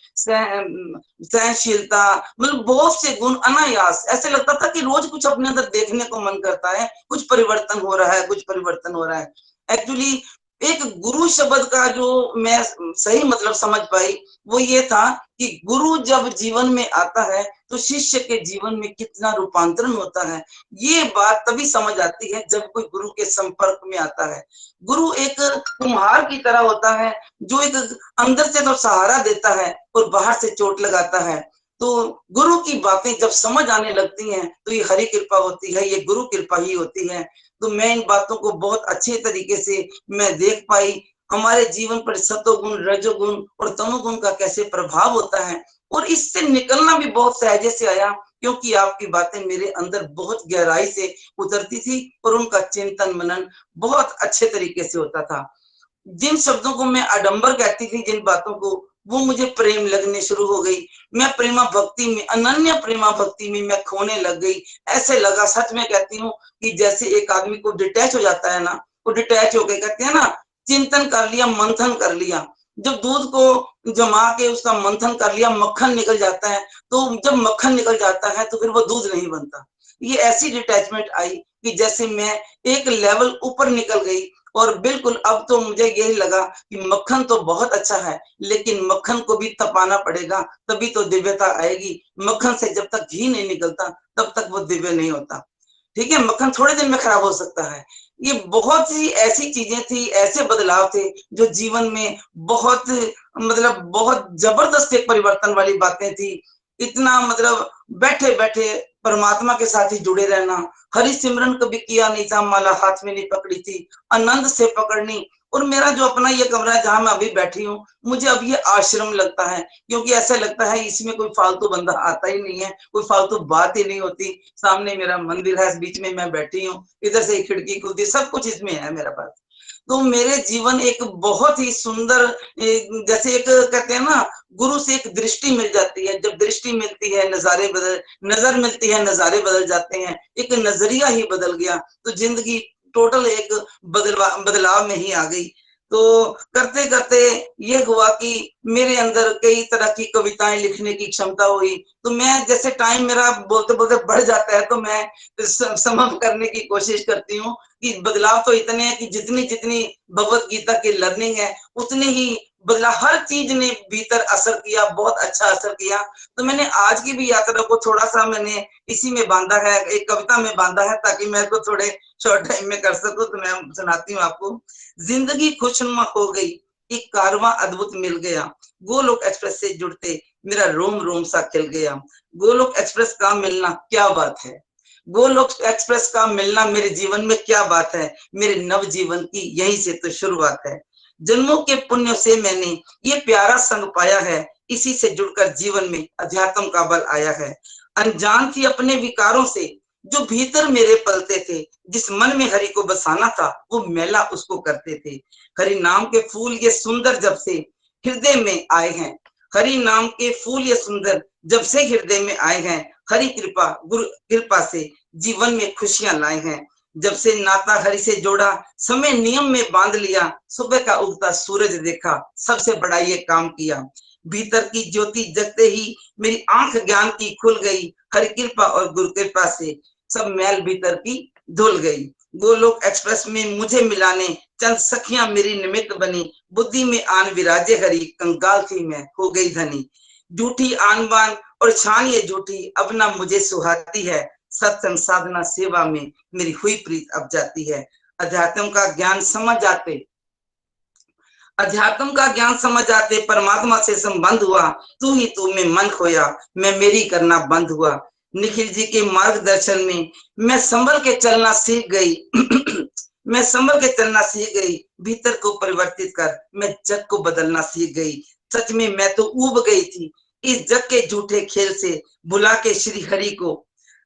सहनशीलता, मतलब बहुत से गुण अनायास ऐसे लगता था कि रोज कुछ अपने अंदर देखने को मन करता है, कुछ परिवर्तन हो रहा है, कुछ परिवर्तन हो रहा है। एक्चुअली एक गुरु शब्द का जो मैं सही मतलब समझ पाई वो ये था कि गुरु जब जीवन में आता है तो शिष्य के जीवन में कितना रूपांतरण होता है। ये बात तभी समझ आती है जब कोई गुरु के संपर्क में आता है। गुरु एक कुम्हार की तरह होता है जो एक अंदर से तो सहारा देता है और बाहर से चोट लगाता है। तो गुरु की बातें जब समझ आने लगती हैं तो ये हरि कृपा होती है, ये गुरु कृपा ही होती है। तो मैं इन बातों को बहुत अच्छे तरीके से मैं देख पाई, हमारे जीवन पर सतोगुण, रजोगुण और तमोगुण का कैसे प्रभाव होता है, और इससे निकलना भी बहुत सहजे से आया क्योंकि आपकी बातें मेरे अंदर बहुत गहराई से उतरती थी और उनका चिंतन मनन बहुत अच्छे तरीके से होता था। जिन शब्दों को मैं आडंबर कहती थी, जिन बातों को, वो मुझे प्रेम लगने शुरू हो गई। मैं प्रेमा भक्ति में, अनन्य प्रेमा भक्ति में मैं खोने लग गई। ऐसे लगा, सच में कहती हूँ, कि जैसे एक आदमी को डिटैच हो जाता है ना, वो डिटैच हो गए, कहते हैं ना, चिंतन कर लिया, मंथन कर लिया। जब दूध को जमा के उसका मंथन कर लिया, मक्खन निकल जाता है, तो जब मक्खन निकल जाता है तो फिर वो दूध नहीं बनता। ये ऐसी डिटैचमेंट आई कि जैसे मैं एक लेवल ऊपर निकल गई, और बिल्कुल अब तो मुझे यही लगा कि मक्खन तो बहुत अच्छा है, लेकिन मक्खन को भी तपाना पड़ेगा, तभी तो दिव्यता आएगी। मक्खन से जब तक घी नहीं निकलता तब तक वो दिव्य नहीं होता। ठीक है, मक्खन थोड़े दिन में खराब हो सकता है। ये बहुत सी ऐसी चीजें थी, ऐसे बदलाव थे जो जीवन में बहुत मतलब बहुत जबरदस्त एक परिवर्तन वाली बातें थी। इतना मतलब बैठे बैठे परमात्मा के साथ ही जुड़े रहना। हरि सिमरन कभी किया नहीं था, माला हाथ में नहीं पकड़ी थी, आनंद से पकड़नी। और मेरा जो अपना ये कमरा है जहां मैं अभी बैठी हूँ, मुझे अब ये आश्रम लगता है, क्योंकि ऐसा लगता है इसमें कोई फालतू बंदा आता ही नहीं है, कोई फालतू बात ही नहीं होती। सामने मेरा मंदिर है, बीच में मैं बैठी हूँ, इधर से खिड़की खुलती, सब कुछ इसमें है मेरे पास। तो मेरे जीवन एक बहुत ही सुंदर, जैसे एक कहते हैं ना, गुरु से एक दृष्टि मिल जाती है। जब दृष्टि मिलती है, नजर मिलती है, नजारे बदल जाते हैं, एक नजरिया ही बदल गया। तो जिंदगी टोटल एक बदलाव में ही आ गई। तो करते करते ये हुआ कि मेरे अंदर कई तरह की कविताएं लिखने की क्षमता हुई। तो मैं जैसे टाइम मेरा बोलते बोलते बढ़ जाता है, तो मैं समाप्त करने की कोशिश करती हूँ कि बदलाव तो इतने हैं कि जितनी जितनी भगवत गीता की लर्निंग है उतनी ही बदला, हर चीज ने भीतर असर किया, बहुत अच्छा असर किया। तो मैंने आज की भी यात्रा को थोड़ा सा मैंने इसी में बांधा है, एक कविता में बांधा है, ताकि मैं इसको थोड़े शॉर्ट टाइम में कर सकूं। तो मैं सुनाती हूँ आपको। जिंदगी खुशनुमा हो गई, एक कारवां अद्भुत मिल गया, गोलोक एक्सप्रेस से जुड़ते मेरा रोम रोम सा खिल गया। गोलोक एक्सप्रेस का मिलना क्या बात है, गोलोक एक्सप्रेस का मिलना मेरे जीवन में क्या बात है। मेरे नव जीवन की यहीं से तो शुरुआत है। जन्मों के पुण्य से मैंने ये प्यारा संग पाया है, इसी से जुड़कर जीवन में अध्यात्म का बल आया है। अनजान थी अपने विकारों से जो भीतर मेरे पलते थे, जिस मन में हरि को बसाना था वो मेला उसको करते थे। हरि नाम के फूल ये सुंदर जब से हृदय में आए हैं, हरि नाम के फूल ये सुंदर जब से हृदय में आए हैं, हरि कृपा गुरु कृपा से जीवन में खुशियां लाए हैं। जब से नाता हरि से जोड़ा, समय नियम में बांध लिया, सुबह का उगता सूरज देखा, सबसे बड़ा ये काम किया। भीतर की ज्योति जगते ही मेरी आंख ज्ञान की खुल गई, हरि कृपा और गुरु कृपा से सब मैल भीतर की धुल गई। गोलोक एक्सप्रेस में मुझे मिलाने चंद सखियां मेरी निमित्त बनी, बुद्धि में आन विराजे हरि, कंगाल थी मैं हो गई धनी। झूठी आन बान और छान ये झूठी अब ना मुझे सुहाती है, सत्संग साधना सेवा में मेरी हुई प्रीत अब जाती है। अध्यात्म का ज्ञान समझ जाते, अध्यात्म का ज्ञान समझ जाते परमात्मा से संबंध हुआ, तू ही तू में मन खोया, मैं मेरी करना बंद हुआ। निखिल जी के मार्गदर्शन में मैं संभल के चलना सीख गई मैं संभल के चलना सीख गई, भीतर को परिवर्तित कर मैं जग को बदलना सीख गई। सच में मैं तो ऊब गई थी इस जग के झूठे खेल से, भुला के श्री हरि को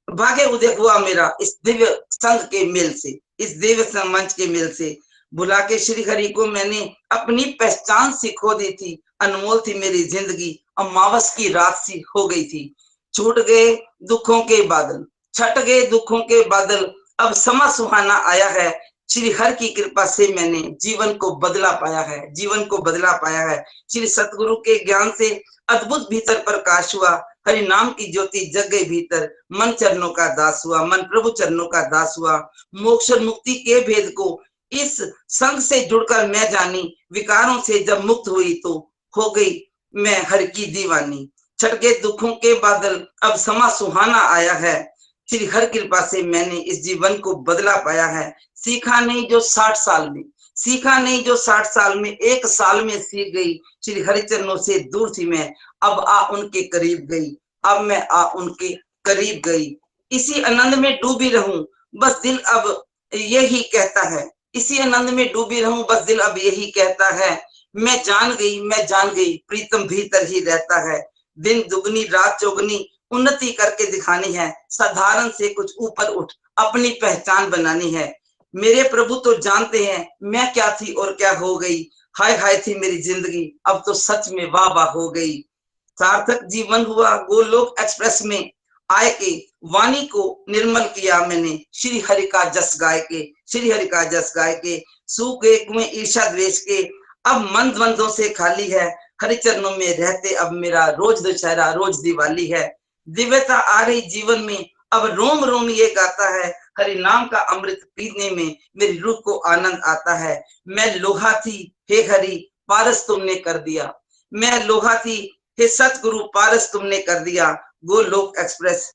भाग्य उदय हुआ मेरा इस दिव्य संघ के मेल से, इस दिव्य मंच के मेल से। भुला के श्री हरि को मैंने अपनी पहचान सी खो दी थी, अनमोल थी मेरी जिंदगी अमावस की रात सी हो गई थी। छूट गए दुखों के बादल, छट गए दुखों के बादल, अब समा सुहाना आया है। श्री हर की कृपा से मैंने जीवन को बदला पाया है, जीवन को बदला पाया है। श्री सतगुरु के ज्ञान से अद्भुत भीतर प्रकाश हुआ, हरि नाम की ज्योति जग गई भीतर, मन चरणों का दास हुआ, मन प्रभु चरणों का दास हुआ। मोक्ष और मुक्ति के भेद को इस संग से जुड़कर मैं जानी, विकारों से जब मुक्त हुई तो हो गई मैं हर की दीवानी। छट गए दुखों के बादल, अब समा सुहाना आया है। श्री हर कृपा से मैंने इस जीवन को बदला पाया है। सीखा नहीं जो 60 साल में, सीखा नहीं जो 60 साल में, एक साल में सीख गई। श्री हरिचरणों से दूर थी मैं, अब आ उनके करीब गई, अब मैं आ उनके करीब गई। इसी आनंद में डूबी रहूं बस दिल अब यही कहता है, इसी आनंद में डूबी रहूं बस दिल अब यही कहता है। मैं जान गई, मैं जान गई, प्रीतम भीतर ही रहता है। दिन दुगनी रात चौगनी उन्नति करके दिखानी है, साधारण से कुछ ऊपर उठ अपनी पहचान बनानी है। मेरे प्रभु तो जानते हैं मैं क्या थी और क्या हो गई, हाय हाय थी मेरी जिंदगी, अब तो सच में वाह वाह हो गई। सार्थक जीवन हुआ गोलोक एक्सप्रेस में आए के, वाणी को निर्मल किया मैंने, श्री हरि का जस गाय के, श्री हरि का जस गाय के। सूख गए कुएं ईर्षा द्वेष के, अब मन द्वंद्वों से खाली है, हरि चरणों में रहते अब मेरा रोज दशहरा रोज दिवाली है। दिव्यता आ रही जीवन में, अब रोम रोम ये गाता है, हरि नाम का अमृत पीने में मेरी रूह को आनंद आता है। मैं लोहा थी हे हरि पारस तुमने कर दिया, मैं लोहा थी हे सतगुरु पारस तुमने कर दिया। गोलोक एक्सप्रेस,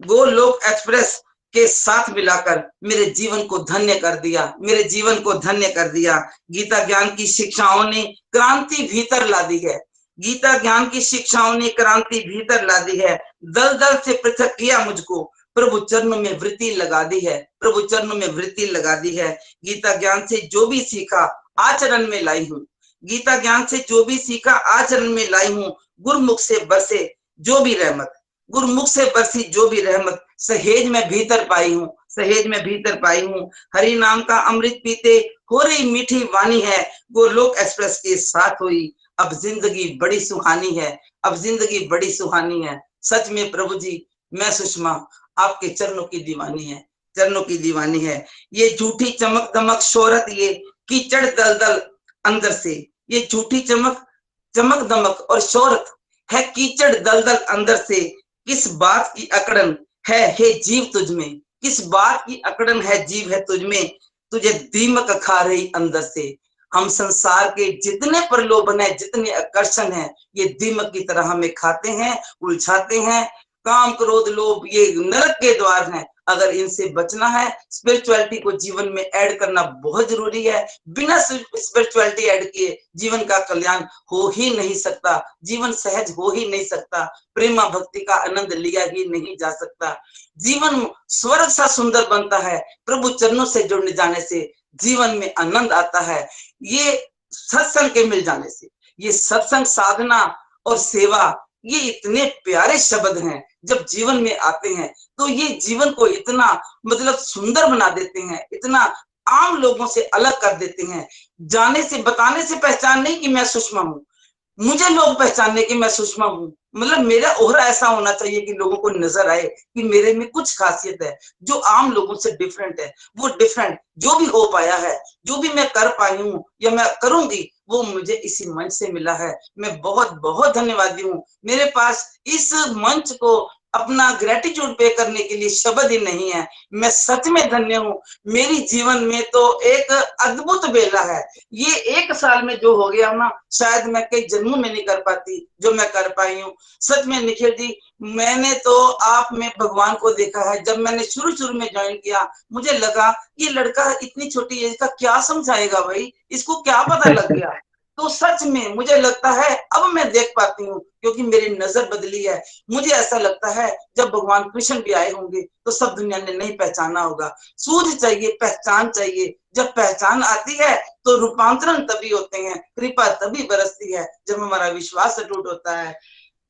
गोलोक एक्सप्रेस के साथ मिलाकर मेरे जीवन को धन्य कर दिया, मेरे जीवन को धन्य कर दिया। गीता ज्ञान की शिक्षाओं ने क्रांति भीतर ला दी है, गीता ज्ञान की शिक्षाओं ने क्रांति भीतर ला दी है। दल दल से पृथक किया मुझको, प्रभु चरणों में वृत्ति लगा दी है, प्रभु चरणों में वृत्ति लगा दी है। गीता ज्ञान से जो भी सीखा आचरण में लाई हूँ, गीता ज्ञान से जो भी सीखा आचरण में लाई हूँ। गुरुमुख से बरसे जो भी रहमत, गुरुमुख से बरसी जो भी रहमत, सहेज में भीतर पाई हूँ, सहेज में भीतर पाई हूँ। हरि नाम का अमृत पीते हो रही मीठी वाणी है, गोलोक एक्सप्रेस के साथ हुई अब जिंदगी बड़ी सुहानी है, अब जिंदगी बड़ी सुहानी है। सच में प्रभु जी मैं सुषमा आपके चरणों की दीवानी है, चरणों की दीवानी है। ये झूठी चमक दमक शोहरत ये कीचड़ दलदल अंदर से, ये झूठी चमक चमक दमक और शोहरत है कीचड़ दलदल अंदर से। किस बात की अकड़न है हे जीव तुझ में, किस बात की अकड़न है जीव है तुझ में, तुझे दीमक खा रही अंदर से। हम संसार के जितने प्रलोभन है, जितने आकर्षण है, ये दीमक की तरह हमें खाते हैं, उलझाते हैं। काम क्रोध लोभ ये नरक के द्वार हैं, अगर इनसे बचना है स्पिरिचुअलिटी को जीवन में ऐड करना बहुत जरूरी है। बिना स्पिरिचुअलिटी ऐड किए जीवन का कल्याण हो ही नहीं सकता, जीवन सहज हो ही नहीं सकता, प्रेमा भक्ति का आनंद लिया ही नहीं जा सकता। जीवन स्वर्ग सा सुंदर बनता है प्रभु चरणों से जुड़ने जाने से, जीवन में आनंद आता है। ये सत्संग के मिल जाने से, ये सत्संग साधना और सेवा ये इतने प्यारे शब्द हैं, जब जीवन में आते हैं तो ये जीवन को इतना मतलब सुंदर बना देते हैं, इतना आम लोगों से अलग कर देते हैं। जाने से बताने से पहचान नहीं कि मैं सुषमा हूं, मुझे लोग पहचानने की मैं सुषमा हूं, मतलब मेरा ओहरा ऐसा होना चाहिए कि लोगों को नजर आए कि मेरे में कुछ खासियत है जो आम लोगों से डिफरेंट है। वो डिफरेंट जो भी हो पाया है, जो भी मैं कर पाई हूँ या मैं करूंगी, वो मुझे इसी मंच से मिला है। मैं बहुत बहुत धन्यवादी हूँ। मेरे पास इस मंच को अपना ग्रेटिट्यूड पे करने के लिए शब्द ही नहीं है। मैं सच में धन्य हूँ। मेरी जीवन में तो एक अद्भुत बेला है। ये एक साल में जो हो गया ना, शायद मैं कई जन्मों में नहीं कर पाती जो मैं कर पाई हूँ। सच में निखिल जी, मैंने तो आप में भगवान को देखा है। जब मैंने शुरू में ज्वाइन किया, मुझे लगा ये लड़का इतनी छोटी एज का क्या समझाएगा भाई, इसको क्या पता लग गया। तो सच में मुझे लगता है अब मैं देख पाती हूँ, क्योंकि मेरी नजर बदली है। मुझे ऐसा लगता है जब भगवान कृष्ण भी आए होंगे तो सब दुनिया ने नहीं पहचाना होगा। सूझ चाहिए, पहचान चाहिए। जब पहचान आती है तो रूपांतरण तभी होते हैं, कृपा तभी बरसती है जब हमारा विश्वास अटूट होता है।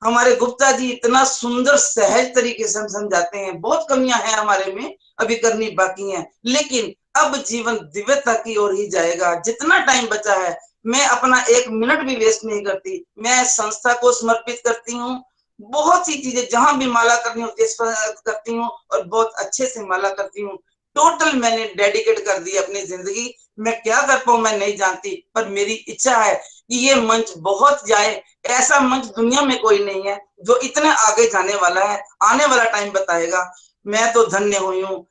हमारे गुप्ता जी इतना सुंदर सहज तरीके से हम समझाते हैं। बहुत कमियां हैं हमारे में, अभी करनी बाकी है, लेकिन अब जीवन दिव्यता की ओर ही जाएगा। जितना टाइम बचा है मैं अपना 1 मिनट भी वेस्ट नहीं करती। मैं संस्था को समर्पित करती हूँ। बहुत सी चीजें जहां भी माला करनी होती है करती हूँ और बहुत अच्छे से माला करती हूँ। टोटल मैंने डेडिकेट कर दी अपनी जिंदगी। मैं क्या कर पाऊं मैं नहीं जानती, पर मेरी इच्छा है कि ये मंच बहुत जाए। ऐसा मंच दुनिया में कोई नहीं है जो इतना आगे जाने वाला है। आने वाला टाइम बताएगा। मैं तो धन्य हुई हूँ।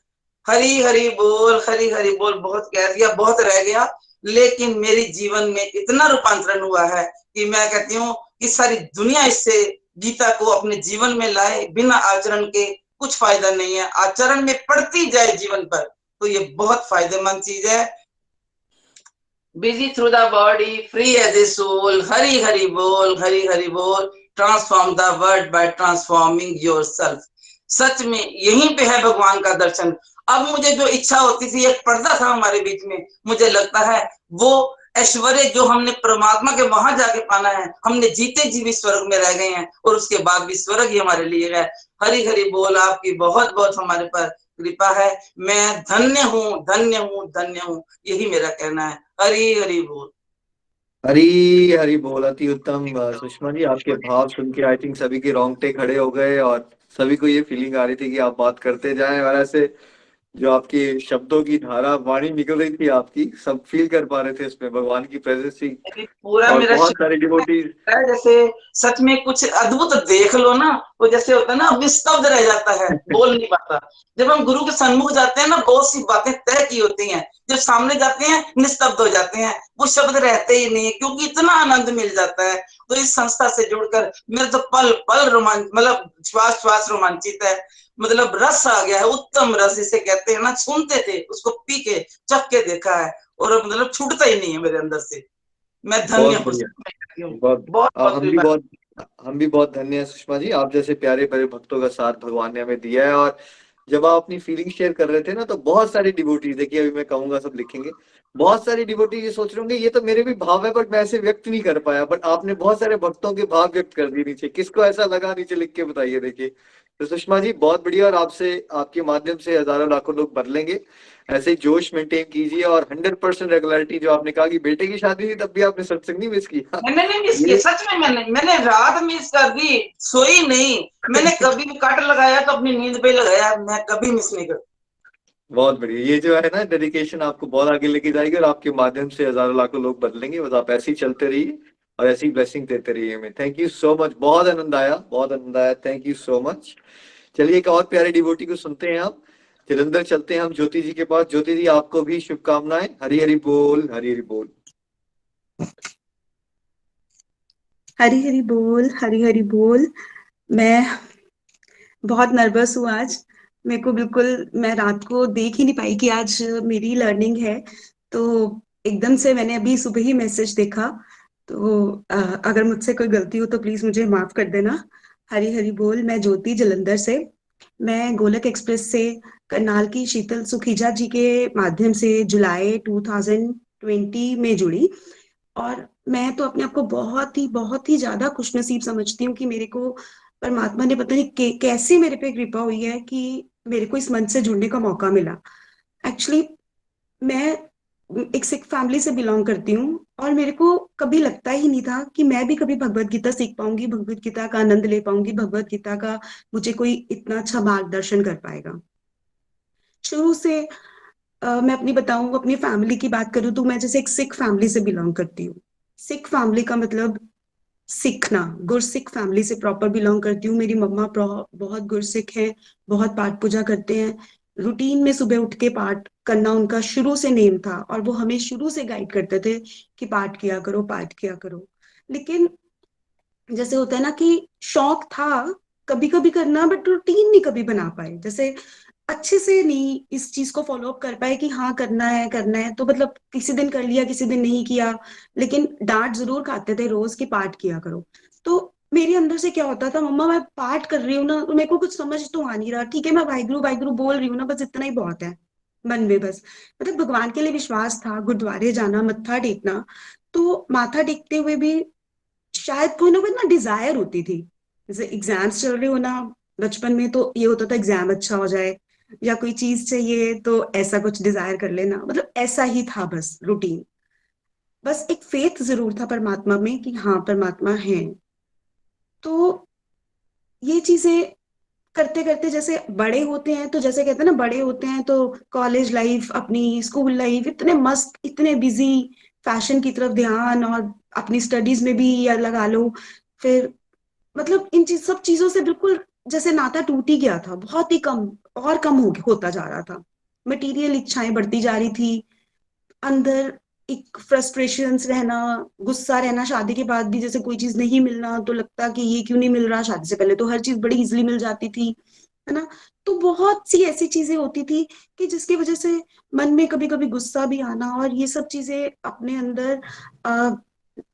हरी हरी बोल, हरी हरी बोल। बहुत कह दिया, बहुत रह गया, लेकिन मेरे जीवन में इतना रूपांतरण हुआ है कि मैं कहती हूँ कि सारी दुनिया इससे गीता को अपने जीवन में लाए। बिना आचरण के कुछ फायदा नहीं है। आचरण में पड़ती जाए जीवन पर तो ये बहुत फायदेमंद चीज है। Busy through the body, free as a soul. Hari Hari बोल, हरी हरी बोल। Transform the world by transforming yourself. सच में यहीं पे है भगवान का दर्शन। अब मुझे जो इच्छा होती थी, एक पर्दा था हमारे बीच में, मुझे लगता है वो ऐश्वर्य जो हमने परमात्मा के वहां जाके पाना है, हमने जीते जी भी स्वर्ग में रह गए हैं और उसके बाद भी स्वर्ग ही हमारे लिए है। हरी हरी बोल। आपकी बहुत बहुत हमारे पर कृपा है। मैं धन्य हूँ, धन्य हूँ, धन्य हूँ। यही मेरा कहना है। हरी हरी बोल। हरी हरी बोल। अति उत्तम सुषमा जी, आपके भाव सुन के आई थिंक सभी के रोंगटे खड़े हो गए और सभी को ये फीलिंग आ रही थी कि आप बात करते जाएं, और ऐसे जो आपकी शब्दों की धारा वाणी निकल रही थी आपकी, सब फील कर पा रहे थे इसमें भगवान की प्रेजेंस थी। पूरा और मेरा बहुत सारे डिवोटीज। है जैसे सच में कुछ अद्भुत देख लो ना, वो जैसे होता है ना, निस्तब्ध रह जाता है, बोल नहीं पाता। जब हम गुरु के सन्मुख जाते हैं ना, बहुत सी बातें तय की होती हैं, जब सामने जाते हैं निस्तब्ध हो जाते हैं, वो शब्द रहते ही नहीं है, क्योंकि इतना आनंद मिल जाता है। तो इस संस्था से जुड़कर मेरे तो पल पल रोमांच, मतलब श्वास श्वास रोमांचित है। मतलब रस आ गया है, उत्तम रस इसे कहते हैं ना। सुनते थे, उसको पी के चख के देखा है, और मतलब छूटता ही नहीं है मेरे अंदर से। मैं धन्य बहुत हूँ। बढ़िया। बहुत बहुत बहुत कृपा। हम भी बहुत धन्य हैं सुषमा जी, आप जैसे प्यारे प्यारे भक्तों का साथ भगवान ने हमें दिया है। और जब आप अपनी फीलिंग शेयर कर रहे थे ना, तो बहुत सारे डिवोटीज, देखिए अभी मैं कहूंगा सब लिखेंगे, बहुत सारे डिवोटीज ये सोच रहे होंगे ये तो मेरे भी भाव है बट मैं ऐसे व्यक्त नहीं कर पाया, बट आपने बहुत सारे भक्तों के भाव व्यक्त कर दिए नीचे। किसको ऐसा लगा नीचे लिख के बताइए। देखिए तो सुषमा जी बहुत बढ़िया, और आपसे, आपके माध्यम से हजारों लाखों लोग बदलेंगे। ऐसे ही जोश मेंटेन कीजिए, और 100% रेगुलरिटी। जो आपने कहा कि बेटे की शादी थी तब भी आपने सत्संग नहीं मिस किया। मैंने नहीं मिस किया, ये सच में मैंने रात मिस कर दी, सोई नहीं। मैंने कभी भी कट लगाया तो अपनी नींद पे लगाया, मैं कभी मिस नहीं करता। बहुत बढ़िया। ये जो है ना डेडिकेशन आपको बहुत आगे लेके जाएगी, और आपके माध्यम से हजारों लाखों लोग बदलेंगे। बस आप ऐसे ही चलते रहिए और ऐसी ही ब्लेसिंग देते रहिए हमें। Thank you so much. बहुत आनंद आया, बहुत आनंद आया। Thank you so much. चलिए एक और प्यारे डिवोटी को सुनते हैं आप। जलंधर चलते हैं हम ज्योति जी के पास। ज्योति जी आपको भी शुभकामनाएं। हरी हरी बोल, हरी हरी बोल। हरी हरी बोल, हरी हरी बोल। मैं बहुत नर्वस हूँ आज। मेरे को बिल्कुल, मैं रात को देख ही नहीं पाई कि आज मेरी लर्निंग है, तो एकदम से मैंने अभी सुबह ही मैसेज देखा। तो अगर मुझसे कोई गलती हो तो प्लीज मुझे माफ कर देना। हरी हरी बोल। मैं ज्योति, जलंधर से। मैं गोलक एक्सप्रेस से करनाल की शीतल सुखीजा जी के माध्यम से जुलाई 2020 में जुड़ी। और मैं तो अपने आप को बहुत ही ज्यादा खुशनसीब समझती हूँ कि मेरे को परमात्मा ने पता नहीं कैसे मेरे पे कृपा हुई है कि मेरे को इस मंच से जुड़ने का मौका मिला। एक्चुअली मैं एक सिख फैमिली से बिलोंग करती हूँ, और मेरे को कभी लगता ही नहीं था कि मैं भी कभी भगवत गीता सीख पाऊंगी, भगवत गीता का आनंद ले पाऊंगी, भगवत गीता का मुझे कोई इतना अच्छा मार्गदर्शन कर पाएगा। शुरू से मैं अपनी बताऊं, अपनी फैमिली की बात करूं तो मैं जैसे एक सिख फैमिली से बिलोंग करती हूँ। सिख फैमिली का मतलब सीखना, गुरसिख फैमिली से प्रॉपर बिलोंग करती हूँ। मेरी मम्मा बहुत गुरसिख हैं, बहुत पाठ पूजा करते हैं। रूटीन में सुबह उठ के पाठ करना उनका शुरू से नेम था, और वो हमें शुरू से गाइड करते थे कि पाठ किया करो, पाठ किया करो। लेकिन जैसे होता है ना कि शौक था कभी कभी करना, बट रूटीन नहीं कभी बना पाए, जैसे अच्छे से नहीं इस चीज को फॉलो अप कर पाए कि हाँ करना है करना है। तो मतलब किसी दिन कर लिया, किसी दिन नहीं किया, लेकिन डांट जरूर खाते थे रोज कि पाठ किया करो। तो मेरे अंदर से क्या होता था, मम्मा मैं पाठ कर रही हूँ ना, तो मेरे को कुछ समझ तो आ नहीं रहा, ठीक है मैं वाहिगुरु वाहिगुरु बोल रही हूँ ना, बस इतना ही बहुत है मन में। बस मतलब भगवान के लिए विश्वास था, गुरुद्वारे जाना, मत्था टेकना। तो माथा टेकते हुए भी शायद कोई ना डिजायर होती थी। जैसे एग्जाम्स चल रहे हो ना, बचपन में तो ये होता था एग्जाम अच्छा हो जाए, या कोई चीज चाहिए तो ऐसा कुछ डिजायर कर लेना, मतलब ऐसा ही था बस रूटीन। बस एक फेथ जरूर था परमात्मा में कि हाँ परमात्मा है। तो ये चीजें करते करते जैसे बड़े होते हैं, तो जैसे कहते हैं ना, बड़े होते हैं तो कॉलेज लाइफ, अपनी स्कूल लाइफ, इतने मस्त, इतने बिजी, फैशन की तरफ ध्यान, और अपनी स्टडीज में भी या लगा लो, फिर मतलब इन सब चीजों से बिल्कुल जैसे नाता टूट ही गया था, बहुत ही कम और कम होता जा रहा था। मटेरियल इच्छाएं बढ़ती जा रही थी, अंदर एक फ्रस्ट्रेशंस रहना, गुस्सा रहना, शादी के बाद भी जैसे कोई चीज नहीं मिलना तो लगता कि ये क्यों नहीं मिल रहा, शादी से पहले तो हर चीज बड़ी इजीली मिल जाती थी, है ना। तो बहुत सी ऐसी चीजें होती थी कि जिसकी वजह से मन में कभी कभी गुस्सा भी आना, और ये सब चीजें अपने अंदर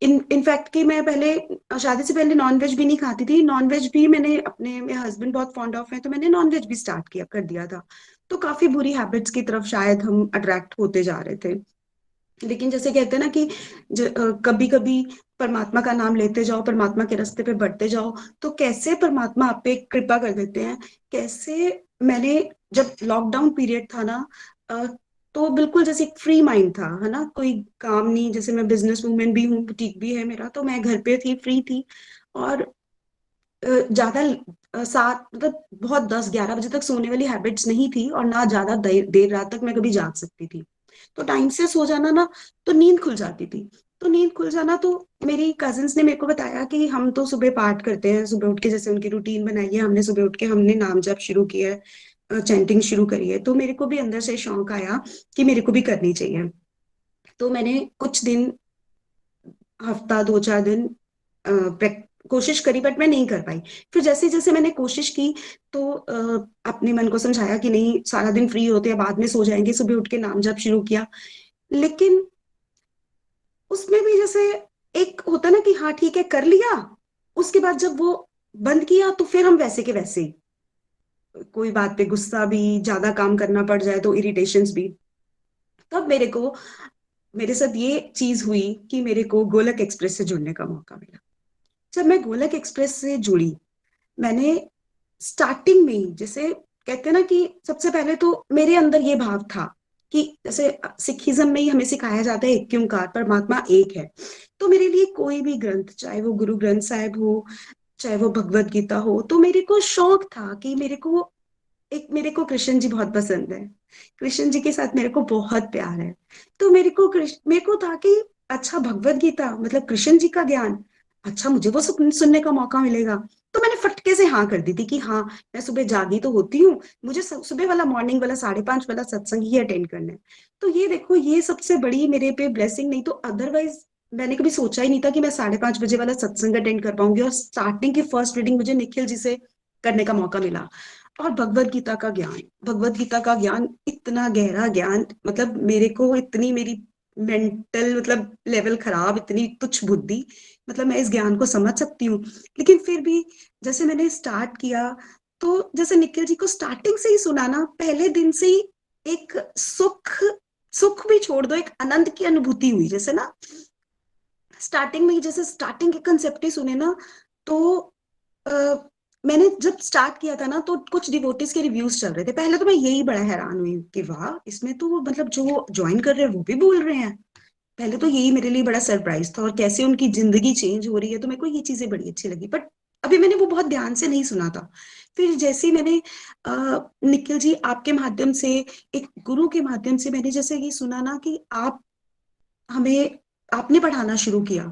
इनफैक्ट कि मैं पहले शादी से पहले नॉनवेज भी नहीं खाती थी, नॉनवेज भी मैंने अपने, मेरे हस्बैंड बहुत फॉन्ड ऑफ है तो मैंने नॉनवेज भी स्टार्ट किया कर दिया था। तो काफी बुरी हैबिट्स की तरफ शायद हम अट्रैक्ट होते जा रहे थे। लेकिन जैसे कहते हैं ना कि कभी कभी परमात्मा का नाम लेते जाओ, परमात्मा के रास्ते पे बढ़ते जाओ, तो कैसे परमात्मा आप पे कृपा कर देते हैं। कैसे मैंने, जब लॉकडाउन पीरियड था ना, अ, तो बिल्कुल जैसे एक फ्री माइंड था, है ना, कोई काम नहीं, जैसे मैं बिजनेस वूमेन भी हूँ, बुटीक भी है मेरा, तो मैं घर पे थी, फ्री थी, और ज्यादा सात मतलब बहुत 10-11 बजे तक सोने वाली हैबिट्स नहीं थी, और ना ज्यादा देर देर रात तक मैं कभी जाग सकती थी। तो टाइम से सो जाना ना, तो नींद खुल जाती थी। तो नींद खुल जाना, तो मेरी कजिन्स ने मेरे को बताया कि हम तो सुबह पाठ करते हैं, सुबह उठ के जैसे उनकी रूटीन बनाई है, हमने सुबह उठ के हमने नाम जप शुरू किया है, चैंटिंग शुरू करी है, तो मेरे को भी अंदर से शौक आया कि मेरे को भी करनी चाहिए। तो मैंने कुछ दिन, हफ्ता 2-4 दिन कोशिश करी, बट मैं नहीं कर पाई। फिर जैसे जैसे मैंने कोशिश की, तो अपने मन को समझाया कि नहीं, सारा दिन फ्री होते हैं, बाद में सो जाएंगे, सुबह उठ के नाम जप शुरू किया। लेकिन उसमें भी जैसे एक होता ना कि हाँ ठीक है कर लिया, उसके बाद जब वो बंद किया तो फिर हम वैसे के वैसे ही, कोई बात पे गुस्सा भी, ज्यादा काम करना पड़ जाए तो इरिटेशंस भी। तब मेरे साथ ये चीज हुई कि मेरे को गोलक एक्सप्रेस से जुड़ने का मौका मिला। जब मैं गोलक एक्सप्रेस से जुड़ी, मैंने स्टार्टिंग में ही, जैसे कहते हैं ना कि सबसे पहले तो मेरे अंदर ये भाव था कि जैसे सिखिज्म में ही हमें सिखाया जाता है एक ही ओंकार परमात्मा एक है। तो मेरे लिए कोई भी ग्रंथ, चाहे वो गुरु ग्रंथ साहिब हो, चाहे वो भगवत गीता हो, तो मेरे को शौक था कि मेरे को कृष्ण जी बहुत पसंद है, कृष्ण जी के साथ मेरे को बहुत प्यार है। तो मेरे को था कि अच्छा भगवत गीता मतलब कृष्ण जी का ज्ञान, अच्छा मुझे वो सुनने का मौका मिलेगा। तो मैंने फटके से हाँ कर दी थी कि हाँ, मैं सुबह जागी तो होती हूँ, मुझे सुबह वाला मॉर्निंग वाला 5:30 वाला सत्संग ही अटेंड करना है। तो ये देखो, ये सबसे बड़ी मेरे पे ब्लेसिंग, नहीं तो अदरवाइज मैंने कभी सोचा ही नहीं था कि मैं 5:30 बजे वाला सत्संग अटेंड कर पाऊंगी। और स्टार्टिंग की फर्स्ट रीडिंग मुझे निखिल जी से करने का मौका मिला। और भगवत गीता का ज्ञान, भगवत गीता का ज्ञान, इतना गहरा ज्ञान, मतलब मेरे को इतनी, मेरी मेंटल मतलब लेवल खराब, इतनी तुच्छ बुद्धि, मतलब मैं इस ज्ञान को समझ सकती हूँ। लेकिन फिर भी जैसे मैंने स्टार्ट किया, तो जैसे निखिल जी को स्टार्टिंग से ही सुना ना, पहले दिन से ही एक सुख, सुख भी छोड़ दो, एक आनंद की अनुभूति हुई। जैसे ना स्टार्टिंग में ही, जैसे स्टार्टिंग के कंसेप्ट ही सुने ना, तो अ, मैंने जब स्टार्ट किया था ना, तो कुछ डिवोटीज के रिव्यूज चल रहे थे। पहले तो मैं यही बड़ा हैरान हुई कि वाह, इसमें तो मतलब जो ज्वाइन कर रहे हैं वो भी बोल रहे हैं। पहले तो यही मेरे लिए बड़ा सरप्राइज था, और कैसे उनकी जिंदगी चेंज हो रही है, तो मेरे को ये चीजें बड़ी अच्छी लगी। बट अभी मैंने वो बहुत ध्यान से नहीं सुना था। फिर जैसे ही मैंने निखिल जी आपके माध्यम से, एक गुरु के माध्यम से मैंने जैसे ये सुना ना कि आप हमें, आपने पढ़ाना शुरू किया।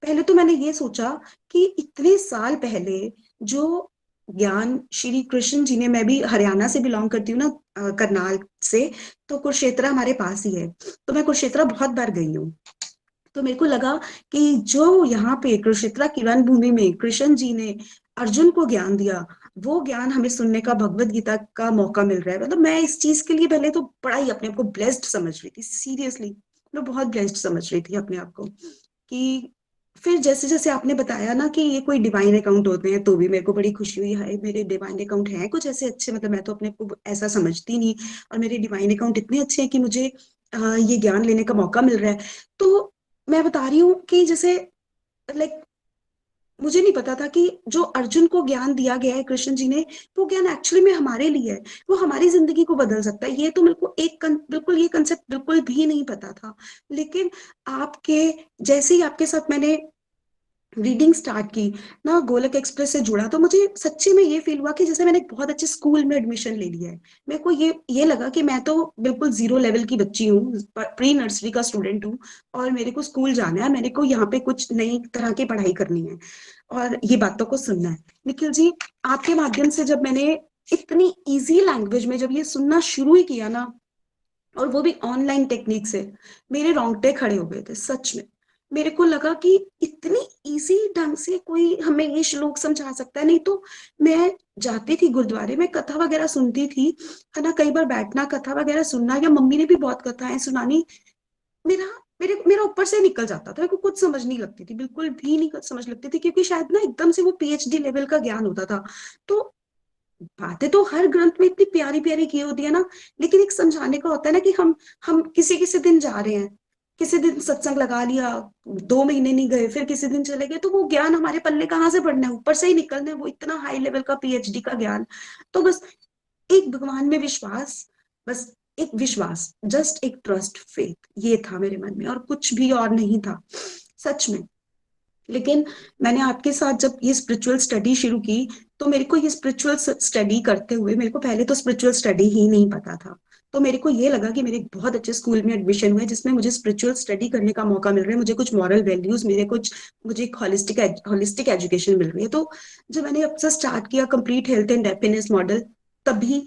पहले तो मैंने ये सोचा कि इतने साल पहले जो ज्ञान श्री कृष्ण जी ने, मैं भी हरियाणा से बिलोंग करती हूँ ना, करनाल से, तो कुरुक्षेत्र हमारे पास ही है। तो मैं कुरुक्षेत्र बहुत बार गई हूँ। तो मेरे को लगा कि जो यहाँ पे कुरुक्षेत्र की वन भूमि में कृष्ण जी ने अर्जुन को ज्ञान दिया, वो ज्ञान हमें सुनने का भगवत गीता का मौका मिल रहा है। मतलब मैं इस चीज के लिए पहले तो बड़ा ही अपने आप को ब्लेस्ड समझ रही थी, सीरियसली मैं बहुत ब्लेस्ड समझ रही थी अपने आप को। कि फिर जैसे जैसे आपने बताया ना कि ये कोई डिवाइन अकाउंट होते हैं, तो भी मेरे को बड़ी खुशी हुई, हाय मेरे डिवाइन अकाउंट हैं कुछ ऐसे अच्छे, मतलब मैं तो अपने को ऐसा समझती नहीं, और मेरे डिवाइन अकाउंट इतने अच्छे हैं कि मुझे ये ज्ञान लेने का मौका मिल रहा है। तो मैं बता रही हूँ कि जैसे लाइक मुझे नहीं पता था कि जो अर्जुन को ज्ञान दिया गया है कृष्ण जी ने, वो ज्ञान एक्चुअली में हमारे लिए है, वो हमारी जिंदगी को बदल सकता है। ये तो मेरे को बिल्कुल ये कंसेप्ट बिल्कुल भी नहीं पता था। लेकिन आपके जैसे ही आपके साथ मैंने रीडिंग स्टार्ट की ना, गोलक एक्सप्रेस से जुड़ा, तो मुझे सच्ची में ये फील हुआ कि जैसे मैंने एक बहुत अच्छे स्कूल में एडमिशन ले लिया है। मेरे को ये लगा कि मैं तो बिल्कुल जीरो लेवल की बच्ची हूँ, प्री नर्सरी का स्टूडेंट हूँ, और मेरे को स्कूल जाना है, मेरे को यहाँ पे कुछ नई तरह की पढ़ाई करनी है और ये बातों को सुनना है। निखिल जी, आपके माध्यम से जब मैंने इतनी इजी लैंग्वेज में जब ये सुनना शुरू ही किया ना, और वो भी ऑनलाइन टेक्निक से, मेरे रोंगटे खड़े हो गए थे सच में। मेरे को लगा कि इतनी इजी ढंग से कोई हमें ये श्लोक समझा सकता है। नहीं तो मैं जाती थी गुरुद्वारे में, कथा वगैरह सुनती थी, है ना, कई बार बैठना कथा वगैरह सुनना, या मम्मी ने भी बहुत कथाएं सुनानी, मेरा मेरा ऊपर से निकल जाता था। मेरे को कुछ समझ नहीं लगती थी, बिल्कुल भी नहीं समझ लगती थी, क्योंकि शायद ना एकदम से वो पीएचडी लेवल का ज्ञान होता था। तो बातें तो हर ग्रंथ में इतनी प्यारी प्यारी की होती है ना, लेकिन एक समझाने का होता है ना कि हम किसी किसी दिन जा रहे हैं, किसी दिन सत्संग लगा लिया, 2 महीने नहीं गए, फिर किसी दिन चले गए, तो वो ज्ञान हमारे पल्ले कहाँ से पड़ना है, ऊपर से ही निकलना है, वो इतना हाई लेवल का पीएचडी का ज्ञान। तो बस एक भगवान में विश्वास, बस एक विश्वास, जस्ट एक ट्रस्ट फेथ, ये था मेरे मन में, और कुछ भी और नहीं था सच में। लेकिन मैंने आपके साथ जब ये स्पिरिचुअल स्टडी शुरू की, तो मेरे को ये स्पिरिचुअल स्टडी करते हुए, मेरे को पहले तो स्पिरिचुअल स्टडी ही नहीं पता था, तो मेरे को ये लगा कि मेरे एक बहुत अच्छे स्कूल में एडमिशन हुआ है जिसमें मुझे स्पिरिचुअल स्टडी करने का मौका मिल रहा है, मुझे कुछ मॉरल वैल्यूज, मुझे एक होलिस्टिक एजुकेशन मिल रही है। तो जब मैंने अब से स्टार्ट किया complete health and happiness model, तभी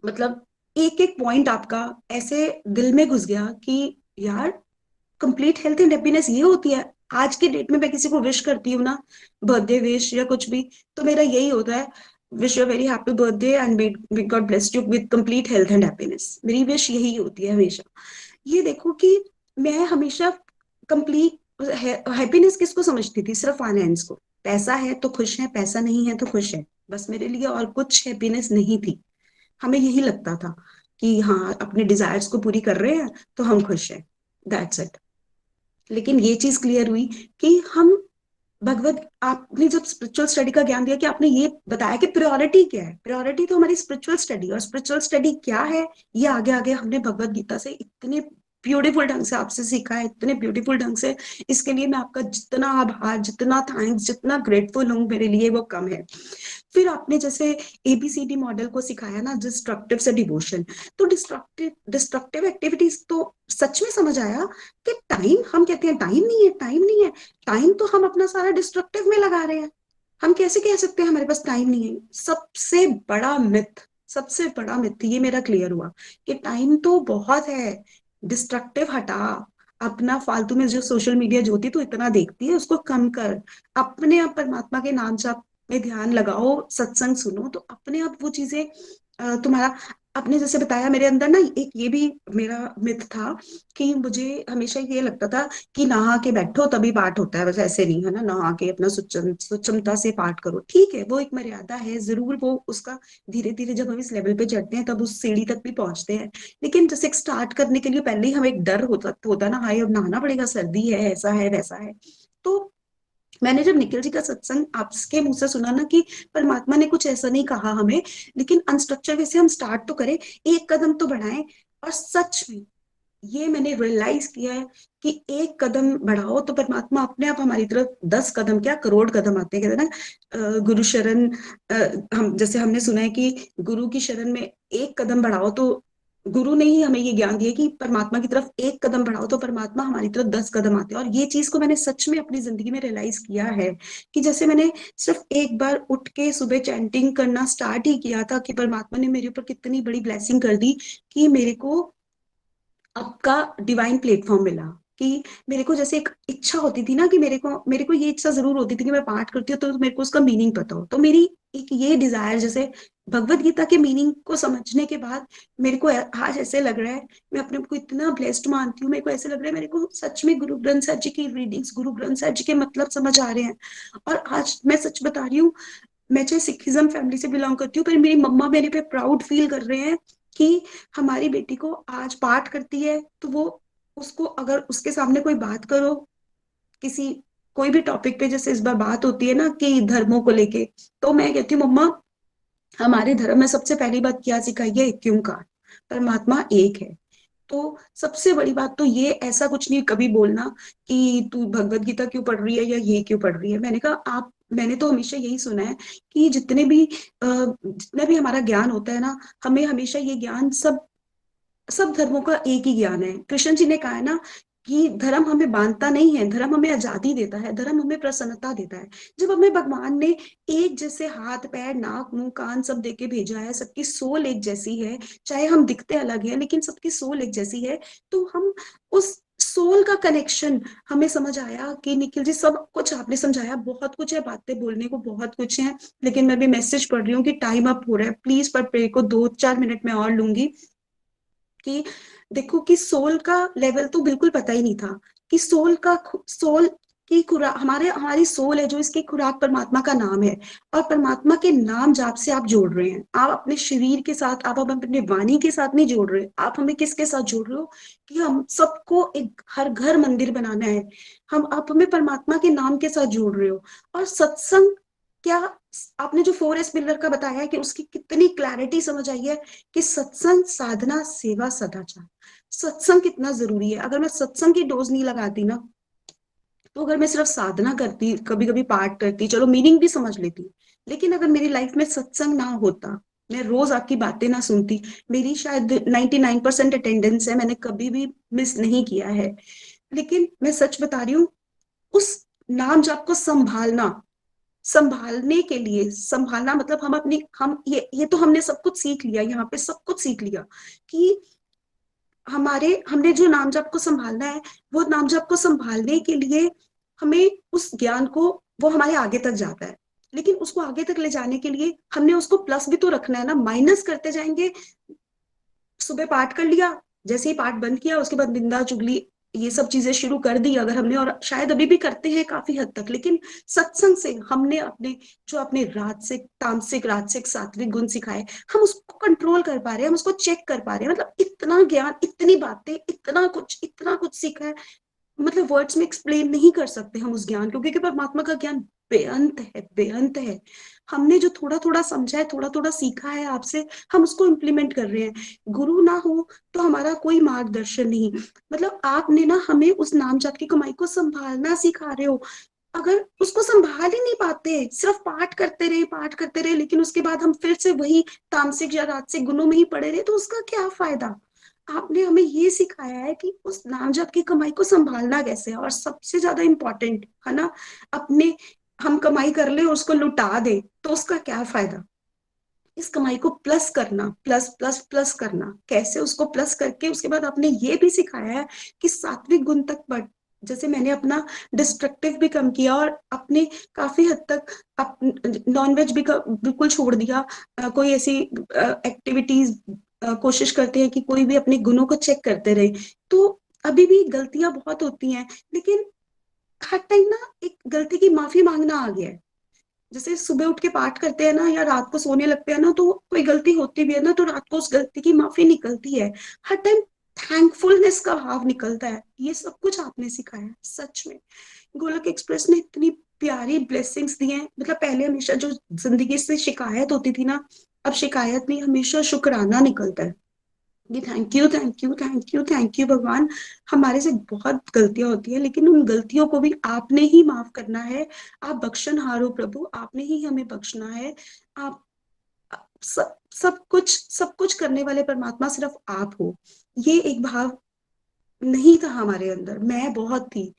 मतलब एक एक पॉइंट आपका ऐसे दिल में घुस गया कि यार, कंप्लीट हेल्थ एंड हैप्पीनेस ये होती है। आज की डेट में मैं किसी को विश करती हूँ ना, बर्थडे विश या कुछ भी, तो मेरा यही होता है, wish you very happy birthday and may God bless you with complete health and happiness. मेरी विश यही होती है हमेशा। ये देखो कि मैं हमेशा कंप्लीट हैप्पीनेस किसको समझती थी, सिर्फ फाइनेंस को, पैसा है तो खुश है, पैसा नहीं है तो खुश है, बस मेरे लिए और कुछ हैप्पीनेस नहीं थी। हमें यही लगता था कि हाँ, अपने डिजायर्स को पूरी कर रहे हैं तो हम खुश हैं, दैट्स इट। लेकिन ये चीज क्लियर हुई कि हम भगवत आपने जब स्पिरिचुअल स्टडी का ज्ञान दिया, कि आपने ये बताया कि प्रायोरिटी क्या है, प्रायोरिटी तो हमारी स्पिरिचुअल स्टडी, और स्पिरिचुअल स्टडी क्या है, ये आगे आगे हमने भगवत गीता से इतने ब्यूटीफुल ढंग से आपसे सीखा है, इतने ब्यूटीफुल ढंग से। इसके लिए मैं आपका जितना आभार, जितना थैंक्स, जितना ग्रेटफुल हूँ, मेरे लिए वो कम है। फिर आपने जैसे एबीसीडी मॉडल को सिखाया ना, डिस्ट्रक्टिव से डिवोशन, तो डिस्ट्रक्टिव एक्टिविटीज तो सच में समझ आया कि टाइम, हम कहते हैं टाइम नहीं है, टाइम नहीं है, टाइम तो हम अपना सारा डिस्ट्रक्टिव में लगा रहे हैं। हम कैसे कह सकते हैं हमारे पास टाइम नहीं है? सबसे बड़ा मिथ ये मेरा क्लियर हुआ कि टाइम तो बहुत है, डिस्ट्रक्टिव हटा, अपना फालतू में जो सोशल मीडिया ज्योति तो इतना देखती है उसको कम कर, अपने आप परमात्मा के नाम जाप में ध्यान लगाओ, सत्संग सुनो, तो अपने आप वो चीजें तुम्हारा, आपने जैसे बताया, मेरे अंदर ना एक ये भी मेरा मिथ था कि मुझे हमेशा ये लगता था कि नहा के बैठो तभी पाठ होता है, बस ऐसे नहीं, है ना, नहा के अपना सुचमता से पाठ करो, ठीक है, वो एक मर्यादा है जरूर, वो उसका धीरे धीरे जब हम इस लेवल पे चढ़ते हैं तब उस सीढ़ी तक भी पहुंचते हैं। लेकिन जैसे स्टार्ट करने के लिए पहले ही हमें एक डर होता ना, हाय अब नहाना पड़ेगा, सर्दी है, ऐसा है वैसा है। तो मैंने जब निखिल जी का सत्संग आपके मुंह से सुना ना कि परमात्मा ने कुछ ऐसा नहीं कहा हमें, लेकिन अनस्ट्रक्चर वे से हम स्टार्ट तो करें, एक कदम तो बढ़ाएं, और सच में ये मैंने रियलाइज किया है कि एक कदम बढ़ाओ तो परमात्मा अपने आप हमारी तरफ 10 कदम क्या, करोड़ कदम आते हैं। कहते हैं ना, गुरु शरण, हम जैसे हमने सुना है कि गुरु की शरण में एक कदम बढ़ाओ तो गुरु ने ही हमें ये ज्ञान दिया कि परमात्मा की तरफ एक कदम बढ़ाओ तो परमात्मा हमारी तरफ 10 कदम आते हैं। और ये चीज को मैंने सच में अपनी जिंदगी में रियलाइज किया है कि जैसे मैंने सिर्फ एक बार उठ के सुबह चैंटिंग करना स्टार्ट ही किया था कि परमात्मा ने मेरे ऊपर कितनी बड़ी ब्लेसिंग कर दी कि मेरे को आपका डिवाइन प्लेटफॉर्म मिला। कि मेरे को जैसे एक इच्छा होती थी ना कि मेरे को ये इच्छा जरूर होती थी कि मैं पाठ करती हूँ तो मेरे को उसका मीनिंग पता हो, तो मेरी एक ये डिजायर, जैसे भगवत गीता के मीनिंग को समझने के बाद मेरे को आज ऐसे लग रहा है, मैं अपने को इतना ब्लेस्ड मानती हूँ, मेरे को ऐसे लग रहा है मेरे को सच में गुरु ग्रंथ साहब जी की रीडिंग्स, गुरु ग्रंथ साहब जी के मतलब समझ आ रहे हैं। और आज मैं सच बता रही हूँ, मैं चाहे सिखिज्म फैमिली से बिलोंग करती हूँ, पर मेरी मम्मा मेरे पे प्राउड फील कर रहे हैं कि हमारी बेटी को आज पाठ करती है, तो वो उसको अगर उसके सामने कोई बात करो, किसी कोई भी टॉपिक पे जैसे इस बार बात होती है ना कि धर्मों को लेके, तो मैं कहती हूँ मम्मा हमारे धर्म में सबसे पहली बात क्या सिखाई है, एक क्यों का, परमात्मा एक है। तो सबसे बड़ी बात तो ये, ऐसा कुछ नहीं कभी बोलना कि तू भगवत गीता क्यों पढ़ रही है या ये क्यों पढ़ रही है। मैंने कहा आप, मैंने तो हमेशा यही सुना है कि जितना भी हमारा ज्ञान होता है ना, हमें हमेशा ये ज्ञान सब सब धर्मों का एक ही ज्ञान है। कृष्ण जी ने कहा है ना कि धर्म हमें बांधता नहीं है, धर्म हमें आजादी देता है, धर्म हमें प्रसन्नता देता है। जब हमें भगवान ने एक जैसे हाथ पैर नाक मुंह कान सब देके भेजा है, सबकी सोल एक जैसी है, चाहे हम दिखते अलग हैं लेकिन सबकी सोल एक जैसी है, तो हम उस सोल का कनेक्शन हमें समझ आया कि निखिल जी सब कुछ आपने समझाया, बहुत कुछ है, बातें बोलने को बहुत कुछ है, लेकिन मैं भी मैसेज पढ़ रही हूँ कि टाइम अप हो रहा है। प्लीज पर प्रे को 2-4 मिनट में और लूंगी कि देखो कि सोल का लेवल तो बिल्कुल पता ही नहीं था कि सोल की खुराक, हमारी सोल है जो इसकी खुराक परमात्मा का नाम है। और परमात्मा के नाम जाप से आप जोड़ रहे हैं, आप अपने शरीर के साथ, आप अपने वाणी के साथ नहीं जोड़ रहे, आप हमें किसके साथ जोड़ रहे हो कि हम सबको एक हर घर मंदिर बनाना है, आप हमें परमात्मा के नाम के साथ जोड़ रहे हो। और सत्संग क्या, आपने जो 4S पिलर का बताया है कि उसकी कितनी क्लैरिटी समझ आई है कि सत्संग साधना सेवा सदाचार, सत्संग कितना जरूरी है। अगर मैं सत्संग की डोज नहीं लगाती ना, तो अगर मैं सिर्फ साधना करती, कभी कभी पाठ करती, चलो मीनिंग भी समझ लेती, लेकिन अगर मेरी लाइफ में सत्संग ना होता, मैं रोज आपकी बातें ना सुनती, मेरी शायद 99% अटेंडेंस है, मैंने कभी भी मिस नहीं किया है, लेकिन मैं सच बता रही हूँ, उस नाम जाप को संभालने के लिए, संभालना मतलब हम अपनी, हम ये तो हमने सब कुछ सीख लिया, यहाँ पे सब कुछ सीख लिया कि हमने जो नाम जप को संभालना है, वो नाम जप को संभालने के लिए हमें उस ज्ञान को, वो हमारे आगे तक जाता है, लेकिन उसको आगे तक ले जाने के लिए हमने उसको प्लस भी तो रखना है ना, माइनस करते जाएंगे। सुबह पाठ कर लिया, जैसे ही पाठ बंद किया उसके बाद निंदा चुगली ये सब चीजें शुरू कर दी अगर हमने, और शायद अभी भी करते हैं काफी हद तक, लेकिन सत्संग से हमने अपने राजसिक तामसिक राजसिक सात्विक गुण सिखाए, हम उसको कंट्रोल कर पा रहे हैं, हम उसको चेक कर पा रहे हैं। मतलब इतना ज्ञान, इतनी बातें, इतना कुछ सीखा है, मतलब वर्ड्स में एक्सप्लेन नहीं कर सकते हम उस ज्ञान को, क्योंकि परमात्मा का ज्ञान बेअंत है, बेअंत है। हमने जो थोड़ा थोड़ा समझा है, थोड़ा थोड़ा सीखा है आपसे, हम उसको इम्प्लीमेंट कर रहे हैं। गुरु ना हो तो हमारा कोई मार्गदर्शन नहीं। मतलब आपने ना हमें उस नाम जाप की कमाई को संभालना सिखा रहे हो, अगर उसको संभाल ही नहीं पाते, सिर्फ पाठ करते रहे, लेकिन उसके बाद हम फिर से वही तामसिक या राजसिक गुणों में ही पड़े रहे, तो उसका क्या फायदा। आपने हमें ये सिखाया है कि उस नाम जप की कमाई को संभालना कैसे है, और सबसे ज्यादा इंपॉर्टेंट है ना, अपने हम कमाई कर ले और उसको लुटा दे तो उसका क्या फायदा। इस कमाई को प्लस करना, प्लस प्लस प्लस करना, कैसे उसको प्लस करके उसके बाद आपने ये भी सिखाया है कि सात्विक गुण तक बढ़, जैसे मैंने अपना डिस्ट्रक्टिव भी कम किया और अपने काफी हद तक नॉनवेज भी बिल्कुल छोड़ दिया। कोई ऐसी एक्टिविटीज कोशिश करते हैं कि कोई भी अपने गुणों को चेक करते रहे। तो अभी भी गलतियां बहुत होती हैं, लेकिन हर टाइम ना एक गलती की माफी मांगना आ गया है। जैसे सुबह उठ के पाठ करते हैं ना, या रात को सोने लगते हैं ना, तो कोई गलती होती भी है ना, तो रात को उस गलती की माफी निकलती है, हर टाइम थैंकफुलनेस का भाव निकलता है। ये सब कुछ आपने सिखाया है सच में। गोलक एक्सप्रेस ने इतनी प्यारी ब्लेसिंग्स दी हैं, मतलब पहले हमेशा जो जिंदगी से शिकायत होती थी ना, अब शिकायत नहीं, हमेशा शुक्राना निकलता है कि thank you thank you thank you thank you भगवान। हमारे से बहुत गलतियां होती है, लेकिन उन गलतियों को भी आपने ही माफ करना है। आप बख्शनहार हो प्रभु, आपने ही हमें बख्शना है। आप सब कुछ करने वाले परमात्मा सिर्फ आप हो। ये एक भाव नहीं था हमारे अंदर, मैं बहुत थी।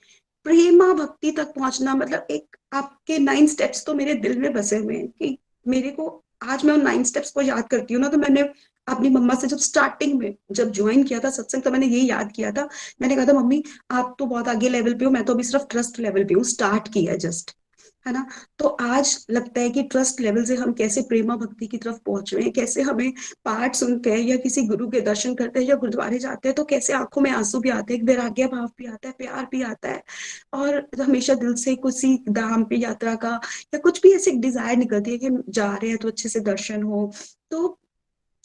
प्रेमा भक्ति तक पहुंचना मतलब एक आपके 9 स्टेप्स तो मेरे दिल में बसे हुए हैं कि मेरे को, आज मैं उन 9 स्टेप्स को याद करती हूँ ना, तो मैंने अपनी मम्मा से जब स्टार्टिंग में जब ज्वाइन किया था सत्संग, तो मैंने यही याद किया था। मैंने कहा था मम्मी आप तो बहुत आगे लेवल पे हो, मैं तो अभी सिर्फ ट्रस्ट लेवल पे हूँ, स्टार्ट किया जस्ट, है ना। तो आज लगता है कि ट्रस्ट लेवल से हम कैसे प्रेमा भक्ति की तरफ पहुंच रहे हैं, कैसे हमें पाठ सुनते हैं या किसी गुरु के दर्शन करते हैं या गुरुद्वारे जाते हैं, तो कैसे आंखों में आंसू भी आते हैं, एक वैराग्य भाव भी आता है, प्यार भी आता है, और हमेशा दिल से किसी धाम पे यात्रा का या कुछ भी ऐसे डिजायर निकलती है कि हम जा रहे हैं तो अच्छे से दर्शन हो। तो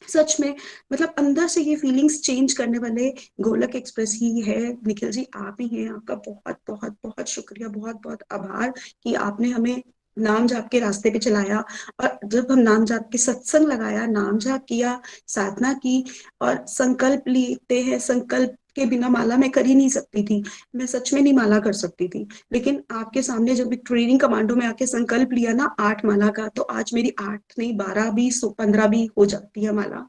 सच में मतलब अंदर से ये फीलिंग्स चेंज करने वाले गोलक एक्सप्रेस ही है। निखिल जी आप ही हैं, आपका बहुत बहुत बहुत शुक्रिया, बहुत बहुत आभार कि आपने हमें नाम जाप के रास्ते पे चलाया। और जब हम नाम जाप के सत्संग लगाया, नाम जाप किया, साधना की और संकल्प लेते हैं, संकल्प के बिना माला मैं कर ही नहीं सकती थी, मैं सच में नहीं माला कर सकती थी। लेकिन आपके सामने जब एक ट्रेनिंग कमांडो में आके संकल्प लिया ना 8 माला का, तो आज मेरी 8 नहीं 12 भी 15 भी हो जाती है माला।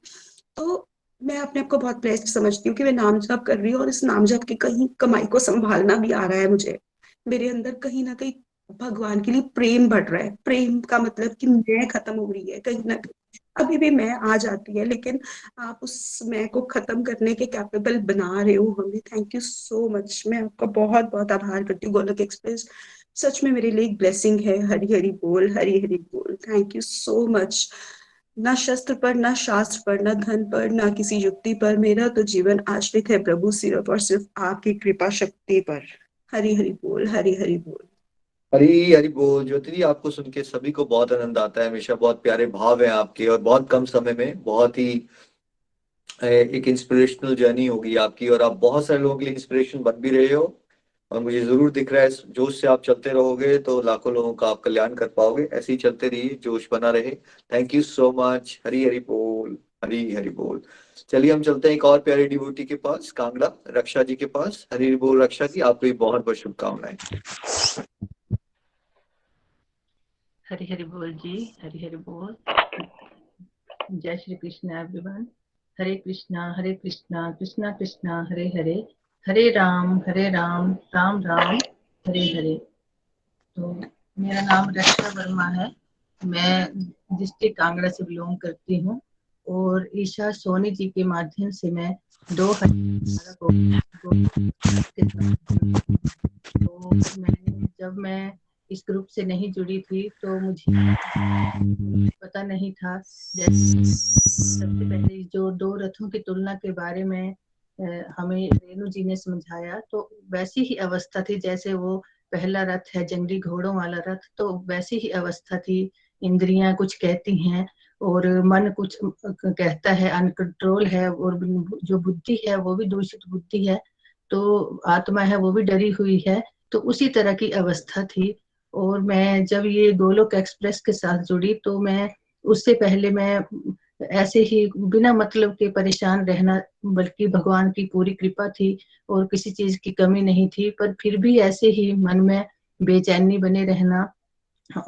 तो मैं अपने आप को बहुत ब्लेस्ड समझती हूँ कि मैं नाम जप कर रही हूँ और इस नाम जप की कहीं कमाई को संभालना भी आ रहा है मुझे। मेरे अंदर कहीं ना कहीं भगवान के लिए प्रेम बढ़ रहा है। प्रेम का मतलब कि मैं खत्म हो रही है कहीं ना कहीं, अभी भी मैं आ जाती है, लेकिन आप उस मैं को खत्म करने के कैपेबल बना रहे हो हमें। थैंक यू सो मच, मैं आपका बहुत बहुत आभार करती हूँ गोलक एक्सप्रेस। सच में मेरे लिए एक ब्लेसिंग है। हरी हरी बोल, हरी हरी बोल। Thank you so much. न शस्त्र पर, न शास्त्र पर, न धन पर, न किसी युक्ति पर, मेरा तो जीवन आश्रित है प्रभु सिर्फ और सिर्फ आपकी कृपा शक्ति पर। हरी हरी बोल, हरी हरी बोल। हरी हरी बोल। ज्योति जी आपको सुन के सभी को बहुत आनंद आता है, हमेशा बहुत प्यारे भाव है आपके, और बहुत कम समय में बहुत ही एक इंस्पिरेशनल जर्नी होगी आपकी, और आप बहुत सारे लोगों के लिए इंस्पिरेशन बन भी रहे हो। और मुझे जरूर दिख रहा है इस जोश से आप चलते रहोगे तो लाखों लोगों का आप कल्याण कर पाओगे। ऐसे ही चलते रहिए, जोश बना रहे। Thank you so much. Hari Hari बोल, हरी हरी बोल। चलिए हम चलते हैं एक और प्यारे डिवोटी के पास, कांगड़ा रक्षा जी के पास। हरी हरी बोल रक्षा जी, आपको भी बहुत बहुत शुभकामनाएं। हरि हरि बोल जी, हरि हरि बोल। जय श्री कृष्ण एवरीवन। हरे कृष्णा कृष्णा कृष्णा हरे हरे, हरे राम राम राम हरे हरे। तो मेरा नाम रक्षा वर्मा है, मैं डिस्ट्रिक्ट कांगड़ा से बिलोंग करती हूँ, और ईशा सोनी जी के माध्यम से मैं 2018 को तो जब मैं इस ग्रुप से नहीं जुड़ी थी तो मुझे पता नहीं था। जैसे सबसे पहले जो 2 रथों की तुलना के बारे में हमें रेणु जी ने समझाया, तो वैसी ही अवस्था थी जैसे वो पहला रथ है जंगली घोड़ों वाला रथ, तो वैसी ही अवस्था थी। इंद्रियां कुछ कहती हैं और मन कुछ कहता है, अनकंट्रोल है, और जो बुद्धि है वो भी दूषित बुद्धि है, तो आत्मा है वो भी डरी हुई है। तो उसी तरह की अवस्था थी। और मैं जब ये गोलोक एक्सप्रेस के साथ जुड़ी तो मैं उससे पहले मैं ऐसे ही बिना मतलब के परेशान रहना, बल्कि भगवान की पूरी कृपा थी और किसी चीज की कमी नहीं थी, पर फिर भी ऐसे ही मन में बेचैनी बने रहना।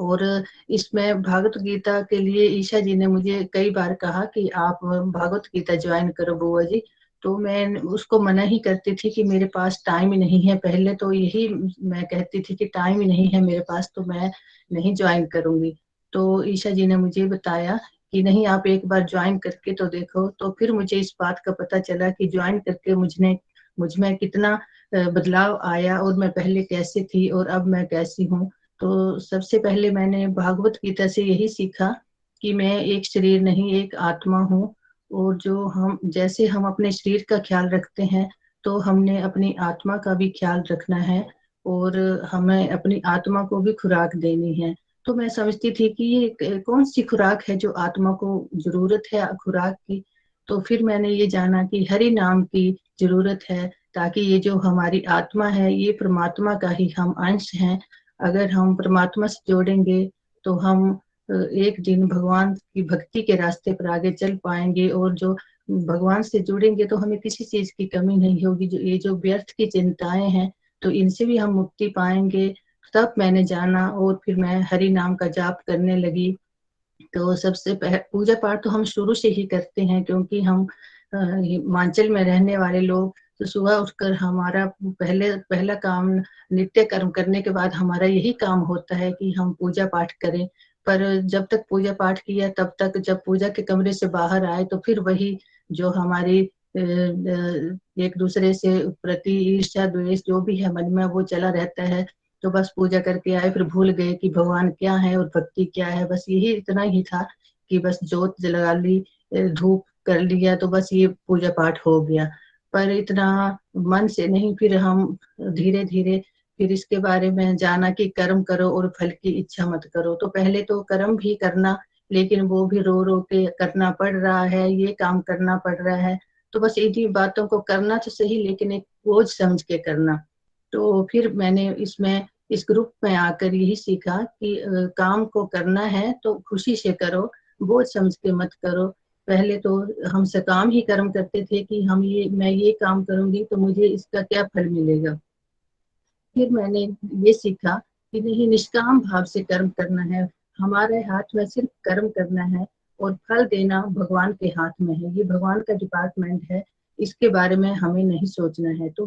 और इसमें भागवत गीता के लिए ईशा जी ने मुझे कई बार कहा कि आप भागवत गीता ज्वाइन करो बुआ जी, तो मैं उसको मना ही करती थी कि मेरे पास टाइम ही नहीं है। पहले तो यही मैं कहती थी कि टाइम ही नहीं है मेरे पास, तो मैं नहीं ज्वाइन करूंगी। तो ईशा जी ने मुझे बताया कि नहीं, आप एक बार ज्वाइन करके तो देखो। तो फिर मुझे इस बात का पता चला कि ज्वाइन करके मुझ में कितना बदलाव आया, और मैं पहले कैसे थी और अब मैं कैसी हूँ। तो सबसे पहले मैंने भागवत गीता से यही सीखा कि मैं एक शरीर नहीं, एक आत्मा हूँ। और जो हम जैसे हम अपने शरीर का ख्याल रखते हैं, तो हमने अपनी आत्मा का भी ख्याल रखना है, और हमें अपनी आत्मा को भी खुराक देनी है। तो मैं समझती थी कि ये कौन सी खुराक है जो आत्मा को जरूरत है खुराक की। तो फिर मैंने ये जाना कि हरि नाम की जरूरत है, ताकि ये जो हमारी आत्मा है ये परमात्मा का ही हम अंश हैं। अगर हम परमात्मा से जोड़ेंगे तो हम एक दिन भगवान की भक्ति के रास्ते पर आगे चल पाएंगे, और जो भगवान से जुड़ेंगे तो हमें किसी चीज की कमी नहीं होगी। जो ये जो व्यर्थ की चिंताएं हैं, तो इनसे भी हम मुक्ति पाएंगे। तब मैंने जाना और फिर मैं हरि नाम का जाप करने लगी। तो सबसे पूजा पाठ तो हम शुरू से ही करते हैं, क्योंकि हम हिमाचल में रहने वाले लोग, तो सुबह उठकर हमारा पहला काम, नित्य कर्म करने के बाद हमारा यही काम होता है कि हम पूजा पाठ करें। पर जब तक पूजा पाठ किया तब तक, जब पूजा के कमरे से बाहर आए तो फिर वही जो हमारी एक दूसरे से प्रति ईर्ष्या द्वेष जो भी है मन में वो चला रहता है। तो बस पूजा करके आए, फिर भूल गए कि भगवान क्या है और भक्ति क्या है। बस यही इतना ही था कि बस जोत जला ली, धूप कर लिया, तो बस ये पूजा पाठ हो गया। पर इतना मन से नहीं। फिर हम धीरे धीरे फिर इसके बारे में जाना कि कर्म करो और फल की इच्छा मत करो। तो पहले तो कर्म भी करना लेकिन वो भी रो रो के करना पड़ रहा है, ये काम करना पड़ रहा है। तो बस इन्हीं बातों को करना तो सही, लेकिन एक बोझ समझ के करना। तो फिर मैंने इस ग्रुप में आकर यही सीखा कि काम को करना है तो खुशी से करो, बोझ समझ के मत करो। पहले तो हम सकाम ही कर्म करते थे कि मैं ये काम करूंगी तो मुझे इसका क्या फल मिलेगा। फिर मैंने ये सीखा कि नहीं, निष्काम भाव से कर्म करना है। हमारे हाथ में सिर्फ कर्म करना है और फल देना भगवान के हाथ में है। ये भगवान का डिपार्टमेंट है, इसके बारे में हमें नहीं सोचना है। तो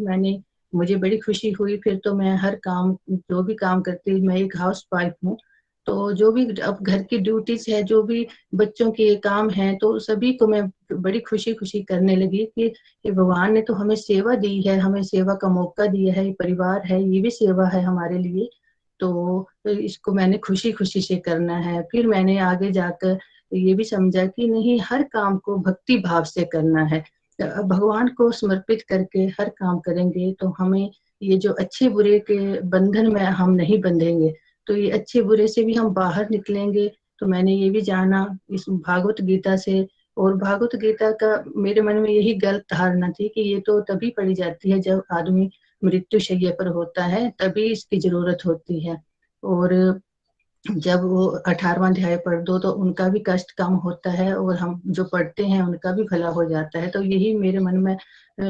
मुझे बड़ी खुशी हुई। फिर तो मैं हर काम, जो भी काम करती, मैं एक हाउस वाइफ हूँ, तो जो भी अब घर की ड्यूटीज है, जो भी बच्चों के काम है, तो सभी को मैं बड़ी खुशी खुशी करने लगी कि भगवान ने तो हमें सेवा दी है, हमें सेवा का मौका दिया है, परिवार है, ये भी सेवा है हमारे लिए। तो इसको मैंने खुशी खुशी से करना है। फिर मैंने आगे जाकर ये भी समझा कि नहीं, हर काम को भक्ति भाव से करना है। भगवान को समर्पित करके हर काम करेंगे तो हमें ये जो अच्छे बुरे के बंधन में हम नहीं बंधेंगे, तो ये अच्छे बुरे से भी हम बाहर निकलेंगे। तो मैंने ये भी जाना इस भागवत गीता से। और भागवत गीता का मेरे मन में यही गलत धारणा थी कि ये तो तभी पढ़ी जाती है जब आदमी मृत्यु शैया पर होता है, तभी इसकी जरूरत होती है। और जब वो 18वां अध्याय पढ़ दो तो उनका भी कष्ट कम होता है और हम जो पढ़ते हैं उनका भी भला हो जाता है। तो यही मेरे मन में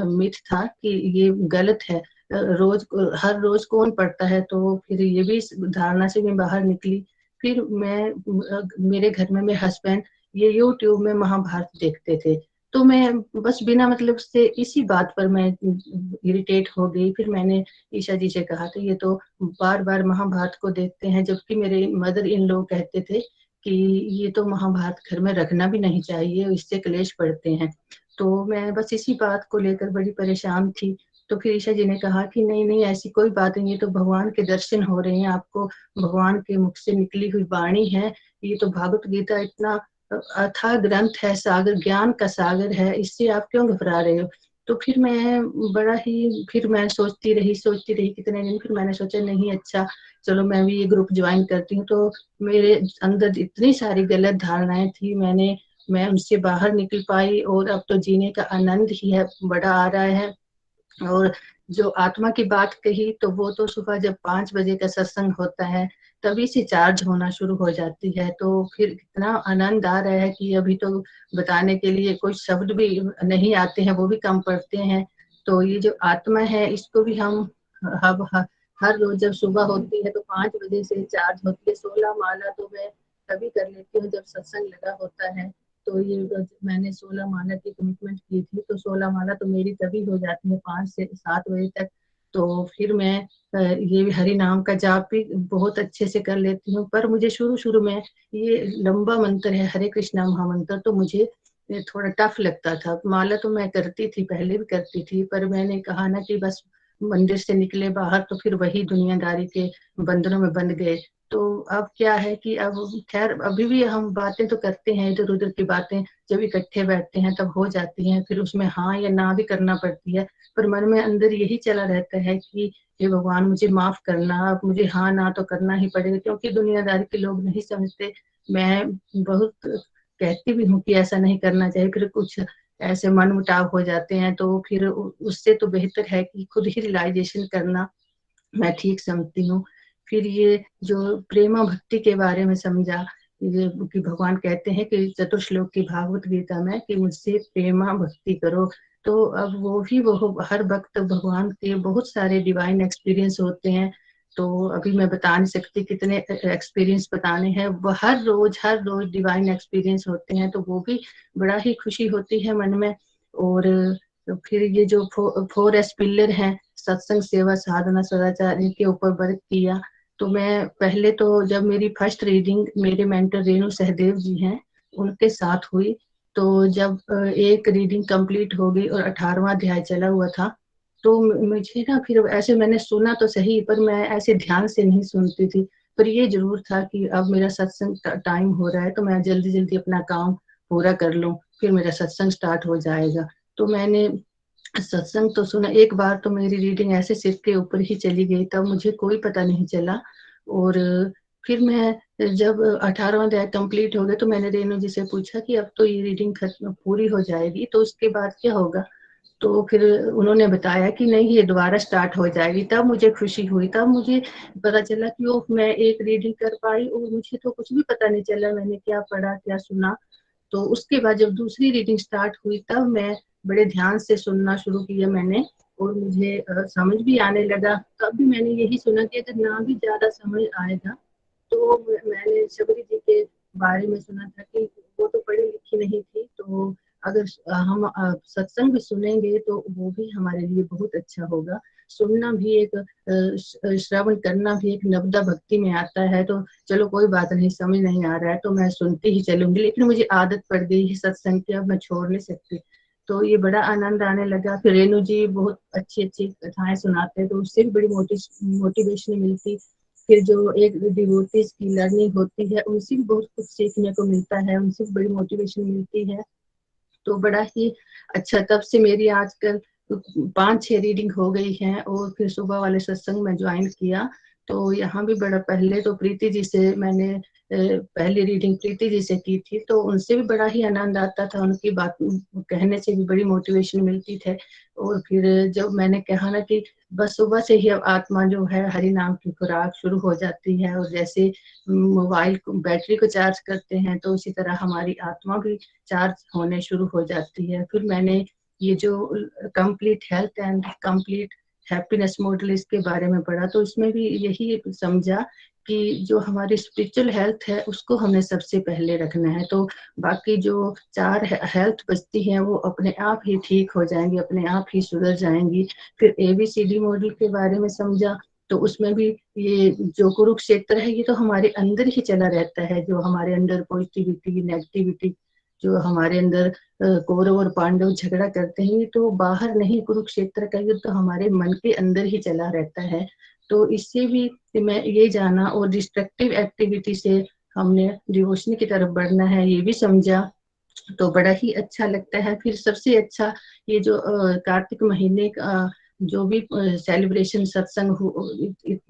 मिथ था कि ये गलत है। हर रोज कौन पढ़ता है। तो फिर ये भी इस धारणा से मैं बाहर निकली। फिर मेरे घर में मेरे हस्बैंड ये यूट्यूब में महाभारत देखते थे, तो मैं बस बिना मतलब से इसी बात पर मैं इरिटेट हो गई। फिर मैंने ईशा जी से कहा, तो ये तो बार बार महाभारत को देखते हैं, जबकि मेरे मदर इन लोग कहते थे कि ये तो महाभारत घर में रखना भी नहीं चाहिए, इससे क्लेश पड़ते हैं। तो मैं बस इसी बात को लेकर बड़ी परेशान थी। तो फिर ईशा जी ने कहा कि नहीं नहीं, ऐसी कोई बात नहीं, ये तो भगवान के दर्शन हो रहे हैं आपको, भगवान के मुख से निकली हुई वाणी है। ये तो भागवत गीता इतना अथाह ग्रंथ है, सागर, ज्ञान का सागर है, इससे आप क्यों घबरा रहे हो। तो फिर मैं सोचती रही कितने दिन। फिर मैंने सोचा नहीं, अच्छा चलो मैं भी ये ग्रुप ज्वाइन करती हूँ। तो मेरे अंदर इतनी सारी गलत धारणाएं थी, मैं उनसे बाहर निकल पाई। और अब तो जीने का आनंद ही है, बड़ा आ रहा है। और जो आत्मा की बात कही, तो वो तो सुबह जब 5 बजे का सत्संग होता है तभी से चार्ज होना शुरू हो जाती है। तो फिर इतना आनंद आ रहा है कि अभी तो बताने के लिए कोई शब्द भी नहीं आते हैं, वो भी कम पड़ते हैं। तो ये जो आत्मा है, इसको भी हम अब हर रोज जब सुबह होती है तो 5 बजे से चार्ज होती है। 16 माला तो मैं तभी कर लेती हूँ जब सत्संग लगा होता है। तो ये मैंने 16 माला की कमिटमेंट की थी, तो 16 माला तो मेरी तभी हो जाती है 5 से 7 बजे तक। तो फिर मैं ये हरि नाम का जाप भी बहुत अच्छे से कर लेती हूँ। पर मुझे शुरू शुरू में ये लंबा मंत्र है, हरे कृष्णा महामंत्र, तो मुझे थोड़ा टफ लगता था। माला तो मैं करती थी, पहले भी करती थी, पर मैंने कहा ना कि बस मंदिर से निकले बाहर तो फिर वही दुनियादारी के बंधनों में बंध गए। तो अब क्या है कि अब खैर अभी भी हम बातें तो करते हैं, इधर उधर की बातें जब इकट्ठे बैठते हैं तब हो जाती हैं, फिर उसमें हाँ या ना भी करना पड़ती है। पर मन में अंदर यही चला रहता है कि हे भगवान मुझे माफ करना, अब मुझे हाँ ना तो करना ही पड़ेगा, क्योंकि दुनियादारी के लोग नहीं समझते। मैं बहुत कहती भी हूँ कि ऐसा नहीं करना चाहिए, फिर कुछ ऐसे मन मुटाव हो जाते हैं। तो फिर उससे तो बेहतर है कि खुद ही रियलाइजेशन करना मैं ठीक समझती हूँ। फिर ये जो प्रेमा भक्ति के बारे में समझा, ये कि भगवान कहते हैं कि चतुर्श्लोक की भागवत गीता में कि मुझसे प्रेमा भक्ति करो। तो अब वो हर वक्त भगवान के बहुत सारे डिवाइन एक्सपीरियंस होते हैं। तो अभी मैं बता नहीं सकती कितने एक्सपीरियंस बताने हैं। वो हर रोज डिवाइन एक्सपीरियंस होते हैं, तो वो भी बड़ा ही खुशी होती है मन में। और तो फिर ये जो 4S पिलर हैं, सत्संग, सेवा, साधना, सदाचार, इनके ऊपर वर्क किया। तो मैं पहले तो जब मेरी फर्स्ट रीडिंग मेरे मेंटर रेणु सहदेव जी हैं उनके साथ हुई, तो जब एक रीडिंग कंप्लीट हो गई और 18वां अध्याय चला हुआ था, तो मुझे ना फिर ऐसे मैंने सुना तो सही, पर मैं ऐसे ध्यान से नहीं सुनती थी। पर ये जरूर था कि अब मेरा सत्संग टाइम हो रहा है तो मैं जल्दी जल्दी अपना काम पूरा कर लूं, फिर मेरा सत्संग स्टार्ट हो जाएगा। तो मैंने सत्संग तो सुना। एक बार तो मेरी रीडिंग ऐसे सिर के ऊपर ही चली गई, तब मुझे कोई पता नहीं चला। और फिर मैं जब 18वां अध्याय कंप्लीट हो गया तो मैंने रेणु जी से पूछा कि अब तो ये रीडिंग खत्म पूरी हो जाएगी, तो उसके बाद क्या होगा? तो फिर उन्होंने बताया कि नहीं, ये दोबारा स्टार्ट हो जाएगी। तब मुझे खुशी हुई, तब मुझे पता चला कि ओह, मैं एक रीडिंग कर पाई और मुझे तो कुछ भी पता नहीं चला मैंने क्या पढ़ा क्या सुना। तो उसके बाद जब दूसरी रीडिंग स्टार्ट हुई तब मैं बड़े ध्यान से सुनना शुरू किया मैंने, और मुझे समझ भी आने लगा। तब भी मैंने यही सुना कि अगर ना भी ज्यादा समझ आएगा तो मैंने शबरी जी के बारे में सुना था कि वो तो पढ़ी लिखी नहीं थी, तो अगर हम सत्संग भी सुनेंगे तो वो भी हमारे लिए बहुत अच्छा होगा। सुनना भी एक श्रवण करना भी एक नवदा भक्ति में आता है। तो चलो कोई बात नहीं, समझ नहीं आ रहा है तो मैं सुनती ही चलूंगी, लेकिन मुझे आदत पड़ गई है सत्संग की, अब मैं छोड़ नहीं सकती। तो ये बड़ा आनंद आने लगा। फिर रेणु जी बहुत अच्छी अच्छी कथाएं सुनाते हैं तो उससे भी बड़ी मोटिवेशन मिलती। फिर जो एक डिवोटीज की लर्निंग होती है उनसे भी बहुत कुछ सीखने को मिलता है, उनसे भी बड़ी मोटिवेशन मिलती है। तो बड़ा ही अच्छा, तब से मेरी आजकल 5-6 रीडिंग हो गई हैं। और फिर सुबह वाले सत्संग में ज्वाइन किया तो यहाँ भी बड़ा, पहले तो प्रीति जी से मैंने पहली रीडिंग प्रीति जी से की थी तो उनसे भी बड़ा ही आनंद आता था, उनकी बात कहने से भी बड़ी मोटिवेशन मिलती थे। और फिर जब मैंने कहा ना कि बस सुबह से ही अब आत्मा जो है हरि नाम की खुराक शुरू हो जाती है, और जैसे मोबाइल बैटरी को चार्ज करते हैं तो उसी तरह हमारी आत्मा भी चार्ज होने शुरू हो जाती है। फिर मैंने ये जो complete health and complete happiness model इसके बारे में पढ़ा तो इसमें भी यही समझा कि जो हमारी स्पिरिचुअल हेल्थ है उसको हमें सबसे पहले रखना है, तो बाकी जो 4 हेल्थ बचती हैं वो अपने आप ही ठीक हो जाएंगी, अपने आप ही सुधर जाएंगी। फिर ABCD मॉडल के बारे में समझा तो उसमें भी ये जो कुरुक्षेत्र है ये तो हमारे अंदर ही चला रहता है, जो हमारे अंदर पॉजिटिविटी नेगेटिविटी, जो हमारे अंदर कौरव और पांडव झगड़ा करते हैं तो बाहर नहीं, कुरुक्षेत्र का युद्ध तो हमारे मन के अंदर ही चला रहता है। तो इससे भी मैं ये जाना, और डिस्ट्रक्टिव एक्टिविटी से हमने डिवोशन की तरफ बढ़ना है ये भी समझा। तो बड़ा ही अच्छा लगता है। फिर सबसे अच्छा ये जो कार्तिक महीने का जो भी सेलिब्रेशन सत्संग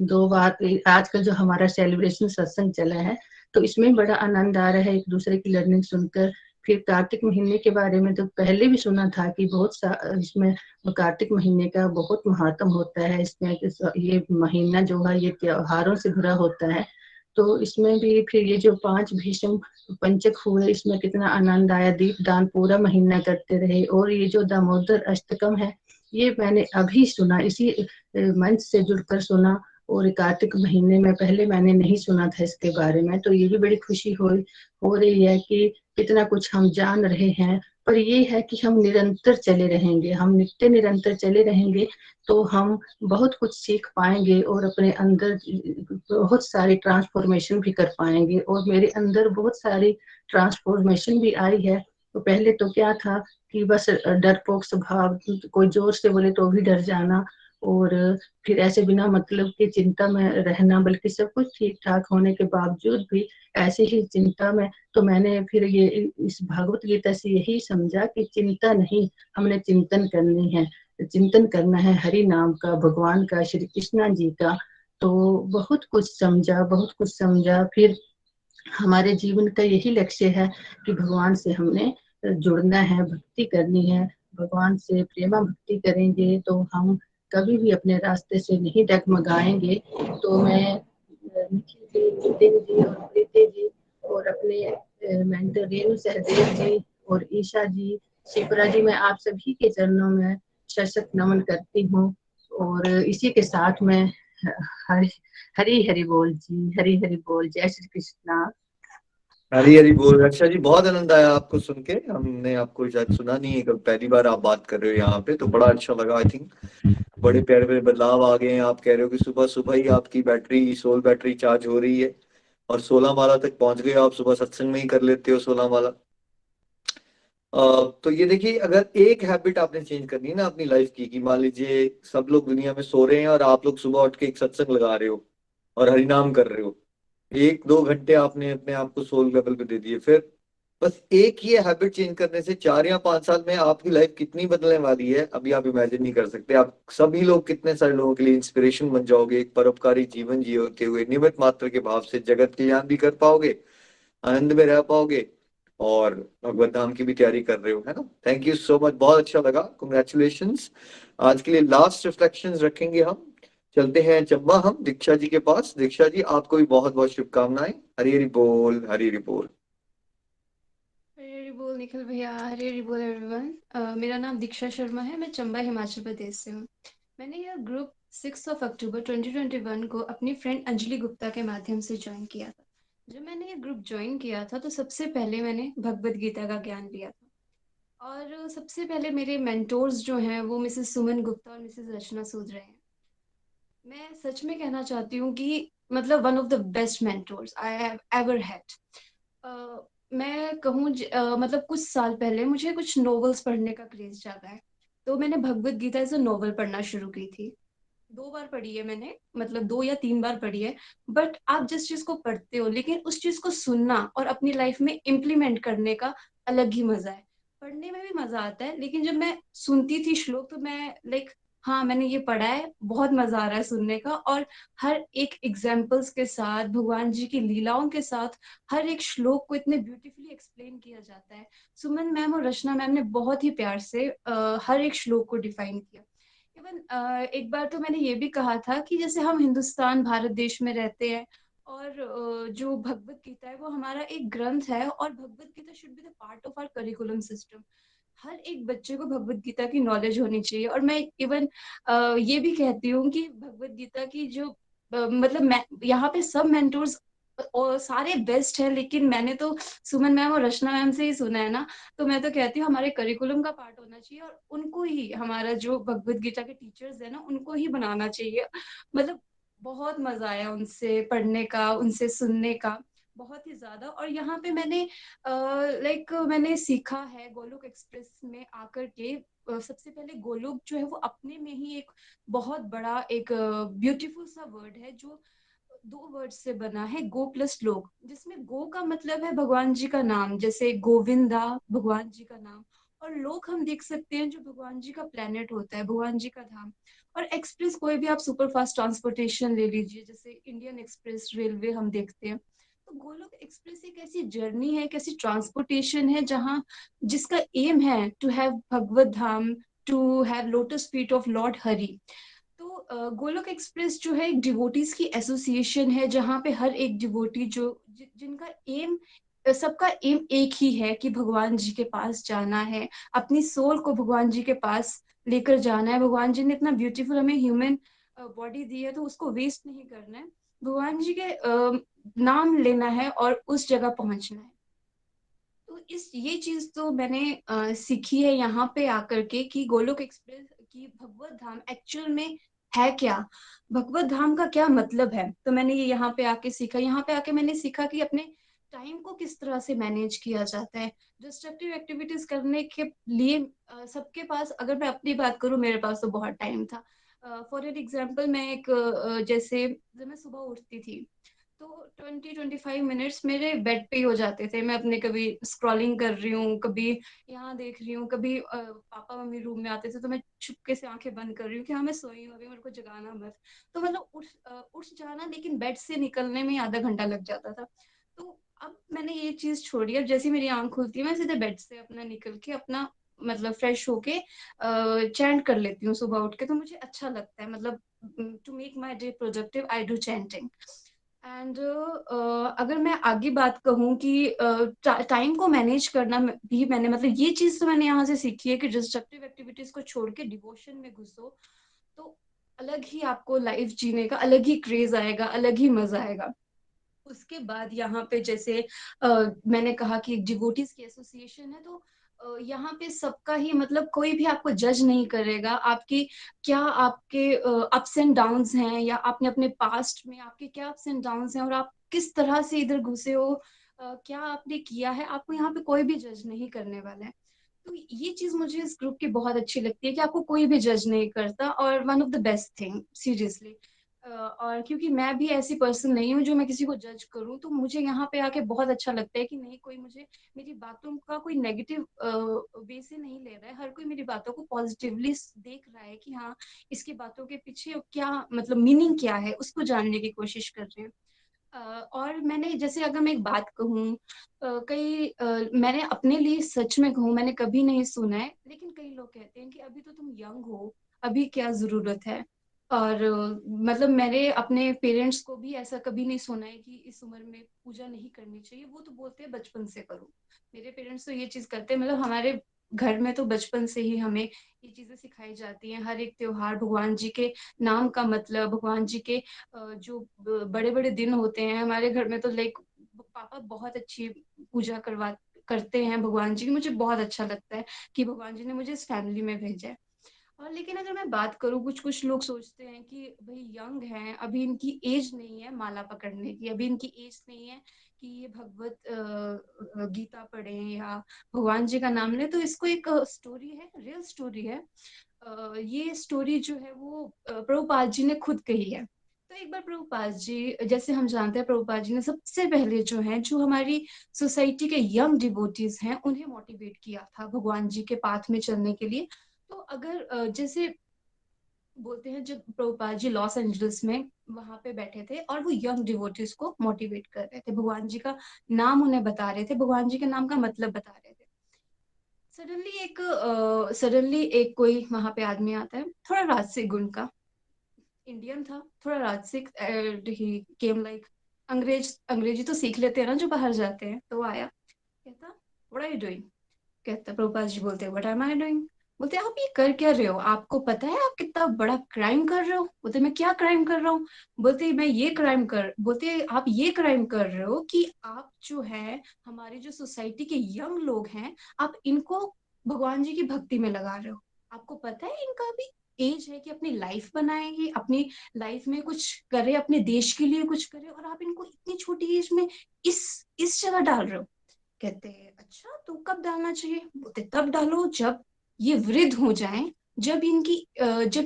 2 बार आजकल जो हमारा सेलिब्रेशन सत्संग चला है तो इसमें बड़ा आनंद आ रहा है एक दूसरे की लर्निंग सुनकर। फिर कार्तिक महीने के बारे में तो पहले भी सुना था कि इसमें कार्तिक महीने का बहुत महत्व होता है, इसमें ये महीना जो है ये त्योहारों से भरा होता है। तो इसमें भी फिर ये जो 5 भीष्म पंचक हुए इसमें कितना आनंद आया, दीप दान पूरा महीना करते रहे। और ये जो दामोदर अष्टकम है ये मैंने अभी सुना, इसी मंच से जुड़कर सुना, और कार्तिक महीने में पहले मैंने नहीं सुना था इसके बारे में। तो ये भी बड़ी खुशी हो रही है कि कितना कुछ हम जान रहे हैं। पर ये है कि हम निरंतर चले रहेंगे, हम नित्य निरंतर चले रहेंगे तो हम बहुत कुछ सीख पाएंगे और अपने अंदर बहुत सारी ट्रांसफॉर्मेशन भी कर पाएंगे। और मेरे अंदर बहुत सारी ट्रांसफॉर्मेशन भी आई है। तो पहले तो क्या था कि बस डरपोक स्वभाव, कोई जोर से बोले तो भी डर जाना, और फिर ऐसे बिना मतलब की चिंता में रहना, बल्कि सब कुछ ठीक ठाक होने के बावजूद भी ऐसे ही चिंता में। तो मैंने फिर ये इस भागवत गीता से यही समझा कि चिंता नहीं, हमने चिंतन करनी है, चिंतन करना है हरि नाम का, भगवान का, श्री कृष्णा जी का। तो बहुत कुछ समझा, बहुत कुछ समझा। फिर हमारे जीवन का यही लक्ष्य है कि भगवान से हमने जुड़ना है, भक्ति करनी है। भगवान से प्रेमा भक्ति करेंगे तो हम कभी भी अपने रास्ते से नहीं डगमगाएंगे। तो मैं निखिल जी, नितिन जी और प्रीति जी और अपने मेंटर रेणु सहदेव जी और ईशा जी, शिप्रा जी, मैं आप सभी के चरणों में सशक्त नमन करती हूँ। और इसी के साथ में हरि हरि हरि बोल जी, हरि हरि बोल, जय श्री कृष्णा। हरी हरी बोल। अच्छा जी, बहुत आनंद आया आपको सुन के, हमने आपको शायद सुना नहीं है, पहली बार आप बात कर रहे हो यहाँ पे, तो बड़ा अच्छा लगा। आई थिंक बड़े प्यारे प्यारे बदलाव आ गए हैं। आप कह रहे हो कि सुबह सुबह ही आपकी बैटरी, सोल बैटरी चार्ज हो रही है और 16 माला तक पहुंच गए आप, सुबह सत्संग में ही कर लेते हो 16 माला। तो ये देखिए, अगर एक हैबिट आपने चेंज करनी है ना अपनी लाइफ की, कि मान लीजिए सब लोग दुनिया में सो रहे हैं और आप लोग सुबह उठ के एक सत्संग लगा रहे हो और हरिनाम कर रहे हो, 1-2 घंटे आपने अपने आप को सोल लेवल पे दे दिए, फिर बस एक ही हैबिट चेंज करने से 4 या 5 साल में आपकी लाइफ कितनी बदलने वाली है अभी आप इमेजिन नहीं कर सकते। आप सभी लोग कितने सारे लोगों के लिए इंस्पिरेशन बन जाओगे, एक परोपकारी जीवन जियोते हुए निमित्त मात्र के भाव से जगत कल्याण भी कर पाओगे, आनंद में रह पाओगे, और भगवत धाम की भी तैयारी कर रहे हो, है ना। थैंक यू सो मच, बहुत अच्छा लगा, कंग्रेचुलेशंस। आज के लिए लास्ट रिफ्लेक्शंस रखेंगे हम। चलते हैं चंबा हम दीक्षा जी के पास। दीक्षा जी आपको भी बहुत बहुत शुभकामनाएं। हरी हरी बोल, हरी हरी बोल। हरी हरी बोल निखिल भैया, हरी हरी बोल एवरीवन। मेरा नाम दीक्षा शर्मा है, मैं चंबा हिमाचल प्रदेश से हूँ। मैंने यह ग्रुप 6 अक्टूबर 2021 को अपनी फ्रेंड अंजलि गुप्ता के माध्यम से ज्वाइन किया था। जब मैंने ये ग्रुप ज्वाइन किया था तो सबसे पहले मैंने भगवत गीता का ज्ञान लिया था, और सबसे पहले मेरे मेंटोर्स जो हैं वो मिसेस सुमन गुप्ता और मिसेस रचना सूद रहे हैं। मैं सच में कहना चाहती हूँ कि मतलब one of the best mentors I have ever had. मैं कहूँ मतलब कुछ साल पहले मुझे कुछ नॉवेल्स पढ़ने का क्रेज जागा है, तो मैंने Bhagavad Gita as a novel पढ़ना शुरू की थी। 2 बार पढ़ी है मैंने, मतलब 2 या 3 बार पढ़ी है। बट आप जिस चीज को पढ़ते हो लेकिन उस चीज को सुनना और अपनी लाइफ में इम्प्लीमेंट करने का अलग ही मजा है। पढ़ने में भी मजा आता है, लेकिन जब मैं सुनती थी श्लोक तो मैं लाइक, हाँ मैंने ये पढ़ा है, बहुत मजा आ रहा है सुनने का। और हर एक एग्जाम्पल्स के साथ, भगवान जी की लीलाओं के साथ हर एक श्लोक को इतने ब्यूटीफुली एक्सप्लेन किया जाता है। सुमन मैम और रचना मैम ने बहुत ही प्यार से हर एक श्लोक को डिफाइन किया। इवन एक बार तो मैंने ये भी कहा था कि जैसे हम हिंदुस्तान भारत देश में रहते हैं, और जो भगवत गीता है वो हमारा एक ग्रंथ है, और Bhagavad Gita should be the part of our curriculum system. हर एक बच्चे को भगवत गीता की नॉलेज होनी चाहिए। और मैं इवन ये भी कहती हूँ कि भगवत गीता की जो मतलब मैं यहाँ पे सब मेंटोर्स और सारे बेस्ट है, लेकिन मैंने तो सुमन मैम और रचना मैम से ही सुना है ना, तो मैं तो कहती हूँ हमारे करिकुलम का पार्ट होना चाहिए, और उनको ही, हमारा जो भगवत गीता के टीचर्स है ना, उनको ही बनाना चाहिए। मतलब बहुत मजा आया उनसे पढ़ने का, उनसे सुनने का, बहुत ही ज्यादा। और यहाँ पे मैंने मैंने सीखा है गोलोक एक्सप्रेस में आकर के। सबसे पहले गोलोक जो है वो अपने में ही एक बहुत बड़ा एक ब्यूटीफुल सा वर्ड है, जो 2 वर्ड से बना है, गो प्लस लोक, जिसमें गो का मतलब है भगवान जी का नाम, जैसे गोविंदा भगवान जी का नाम, और लोक हम देख सकते हैं जो भगवान जी का प्लेनेट होता है, भगवान जी का धाम। और एक्सप्रेस कोई भी आप सुपर फास्ट ट्रांसपोर्टेशन ले लीजिए, जैसे इंडियन एक्सप्रेस रेलवे हम देखते हैं। तो गोलोक एक्सप्रेस एक ऐसी जर्नी है, एक ऐसी ट्रांसपोर्टेशन है जहाँ जिसका एम है टू हैव भगवत धाम, to have lotus feet of lord Hari. तो गोलोक एक्सप्रेस जो है एक डिवोटीज की एसोसिएशन है, जहाँ पे हर एक डिवोटी जिनका एम, सबका एम एक ही है कि भगवान जी के पास जाना है, अपनी सोल को भगवान जी के पास लेकर जाना है। भगवान जी ने इतना ब्यूटीफुल हमें ह्यूमन बॉडी दी है, तो उसको वेस्ट नहीं करना है, भगवान जी के नाम लेना है और उस जगह पहुंचना है। तो ये चीज तो मैंने सीखी है यहाँ पे आकर के, कि गोलोक एक्सप्रेस की भगवत धाम एक्चुअल में है क्या, भगवत धाम का क्या मतलब है। तो मैंने ये यहाँ पे आके सीखा। यहाँ पे आके मैंने सीखा कि अपने टाइम को किस तरह से मैनेज किया जाता है। डिस्ट्रक्टिव एक्टिविटीज करने के लिए सबके पास, अगर मैं अपनी बात करूँ, मेरे पास तो बहुत टाइम था। फॉर एन एग्जाम्पल, मैं एक जैसे जब मैं सुबह उठती थी तो 20-25 मिनट्स मेरे बेड पे ही हो जाते थे। मैं अपने कभी स्क्रॉलिंग कर रही हूँ, कभी यहाँ देख रही हूँ, कभी पापा मम्मी रूम में आते थे तो मैं चुपके से आंखें बंद कर रही हूँ कि हाँ मैं सोई हूँ, अभी मेरे को जगाना मत। तो मतलब उठ जाना, लेकिन बेड से निकलने में आधा घंटा लग जाता था। तो अब मैंने ये चीज छोड़ी। अब जैसे मेरी आंख खुलती है मैं सीधे बेड से अपना निकल के अपना मतलब फ्रेश होके चैंट कर लेती हूँ सुबह उठ के। तो मुझे अच्छा लगता है, मतलब to make my day productive I do chanting. And अगर मैं आगे बात कहूँ कि टाइम को मैनेज करना भी मैंने, मतलब ये चीज तो मैंने यहाँ से सीखी है कि डिस्ट्रक्टिव एक्टिविटीज को छोड़ के डिवोशन में घुसो, तो अलग ही आपको लाइफ जीने का अलग ही क्रेज आएगा, अलग ही मजा आएगा। उसके बाद यहाँ पे जैसे मैंने कहा कि एक डिवोटीज की एसोसिएशन है, तो यहाँ पे सबका ही, मतलब कोई भी आपको जज नहीं करेगा आपकी क्या, आपके अप्स एंड डाउन्स हैं, या आपने अपने पास्ट में आपके क्या अप्स एंड डाउन्स हैं, और आप किस तरह से इधर घुसे हो, क्या आपने किया है, आपको यहाँ पे कोई भी जज नहीं करने वाला है। तो ये चीज मुझे इस ग्रुप की बहुत अच्छी लगती है कि आपको कोई भी जज नहीं करता, और one of the best thing seriously. और क्योंकि मैं भी ऐसी पर्सन नहीं हूँ जो मैं किसी को जज करूँ, तो मुझे यहाँ पे आके बहुत अच्छा लगता है कि नहीं, कोई मुझे मेरी बातों का कोई नेगेटिव वे से नहीं ले रहा है। हर कोई मेरी बातों को पॉजिटिवली देख रहा है कि हाँ, इसकी बातों के पीछे क्या मतलब मीनिंग क्या है, उसको जानने की कोशिश कर रहे हैं। और मैंने जैसे अगर मैं एक बात कहूँ, मैंने अपने लिए सच में कहूँ, मैंने कभी नहीं सुना है, लेकिन कई लोग कहते हैं कि अभी तो तुम यंग हो, अभी क्या जरूरत है। और मतलब मैंने अपने पेरेंट्स को भी ऐसा कभी नहीं सुना है कि इस उम्र में पूजा नहीं करनी चाहिए। वो तो बोलते हैं बचपन से करो। मेरे पेरेंट्स तो ये चीज करते हैं, मतलब हमारे घर में तो बचपन से ही हमें ये चीजें सिखाई जाती हैं। हर एक त्योहार भगवान जी के नाम का मतलब, भगवान जी के जो बड़े बड़े दिन होते हैं हमारे घर में, तो लाइक पापा बहुत अच्छी पूजा करते हैं भगवान जी की। मुझे बहुत अच्छा लगता है कि भगवान जी ने मुझे इस फैमिली में भेजा है। और लेकिन अगर मैं बात करूँ, कुछ कुछ लोग सोचते हैं कि भाई यंग हैं, अभी इनकी एज नहीं है माला पकड़ने की, अभी इनकी एज नहीं है कि ये भगवत गीता पढ़ें या भगवान जी का नाम लें। तो इसको एक स्टोरी है, रियल स्टोरी है। ये स्टोरी जो है वो प्रभुपाद जी ने खुद कही है। तो एक बार प्रभुपाद जी, जैसे हम जानते हैं, प्रभुपाद जी ने सबसे पहले जो है, जो हमारी सोसाइटी के यंग डिवोटीज हैं, उन्हें मोटिवेट किया था भगवान जी के पाथ में चलने के लिए। तो अगर जैसे बोलते हैं, जब प्रभुपाद जी लॉस एंजलिस में वहां पे बैठे थे और वो यंग डिवोटीज को मोटिवेट कर रहे थे, भगवान जी का नाम उन्हें बता रहे थे, भगवान जी के नाम का मतलब बता रहे थे। सडनली एक कोई वहां पे आदमी आता है, थोड़ा राजसिक गुण का, इंडियन था, थोड़ा राजसिक। ही केम लाइक, अंग्रेजी तो सीख लेते हैं ना जो बाहर जाते हैं। तो वो आया, कहता व्हाट आर यू डूइंग। कहता, प्रभुपाद जी बोलते व्हाट एम आई डूइंग। बोलते आप ये कर क्या रहे हो, आपको पता है आप कितना बड़ा क्राइम कर रहे हो। बोलते मैं क्या क्राइम कर रहा हूँ। बोलते आप ये क्राइम कर रहे हो कि आप जो है हमारे जो सोसाइटी के यंग लोग हैं, आप इनको भगवान जी की भक्ति में लगा रहे हो। आपको पता है इनका भी एज है कि अपनी लाइफ बनाएंगे, अपनी लाइफ में कुछ करे, अपने देश के लिए कुछ करे, और आप इनको इतनी छोटी एज में इस इस जगह डाल रहे हो। कहते हैं अच्छा, तो कब डालना चाहिए। बोलते तब डालो जब ये वृद्ध हो जाएं, जब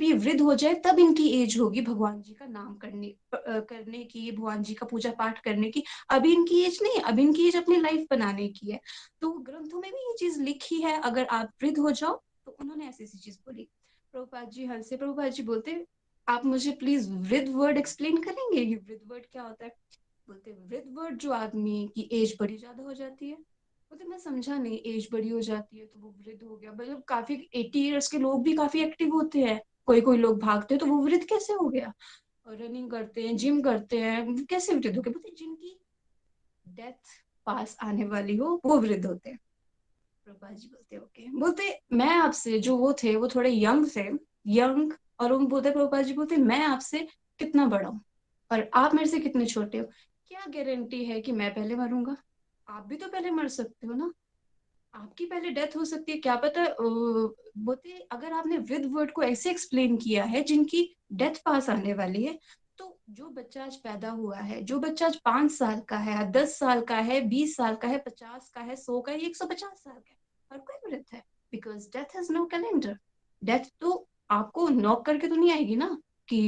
ये वृद्ध हो जाए तब इनकी एज होगी भगवान जी का नाम करने की, भगवान जी का पूजा पाठ करने की। अभी इनकी एज नहीं है, अभी इनकी एज अपनी लाइफ बनाने की है। तो ग्रंथों में भी ये चीज लिखी है, अगर आप वृद्ध हो जाओ। तो उन्होंने ऐसी ऐसी चीज बोली। प्रभुपाद जी हंसे, प्रभुपाद जी बोलते आप मुझे प्लीज वृद्ध वर्ड एक्सप्लेन करेंगे, ये वृद्ध वर्ड क्या होता है। बोलते वृद्ध वर्ड जो आदमी की एज बड़ी ज्यादा हो जाती है। बोलते मैं समझा नहीं, एज बड़ी हो जाती है तो वो वृद्ध हो गया, मतलब काफी 80 ईयर्स के लोग भी काफी एक्टिव होते हैं, कोई कोई लोग भागते हैं, तो वो वृद्ध कैसे हो गया। और रनिंग करते हैं, जिम करते हैं, कैसे वृद्ध हो गए। बोलते जिनकी डेथ पास आने वाली हो वो वृद्ध होते हैं। प्रभुपाद जी बोलते ओके। बोलते मैं आपसे, जो वो थे वो थोड़े यंग थे, यंग, और वो बोलते प्रभुपाद जी बोलते मैं आपसे कितना बड़ा हूँ और आप मेरे से कितने छोटे हो। क्या गारंटी है कि मैं पहले मरूंगा। आप भी तो पहले मर सकते हो ना, आपकी पहले डेथ हो सकती है, क्या पता। बोलते अगर आपने वृद्ध वर्ड को ऐसे एक्सप्लेन किया है जिनकी डेथ पास आने वाली है, तो जो बच्चा आज पैदा हुआ है, जो बच्चा आज 5 साल का है, 10 साल का है, 20 साल का है, 50 का है, 100 का है, 150 साल का है, हर कोई वृद्ध है। Because death has no calendar. Death तो आपको नॉक करके तो नहीं आएगी ना, कि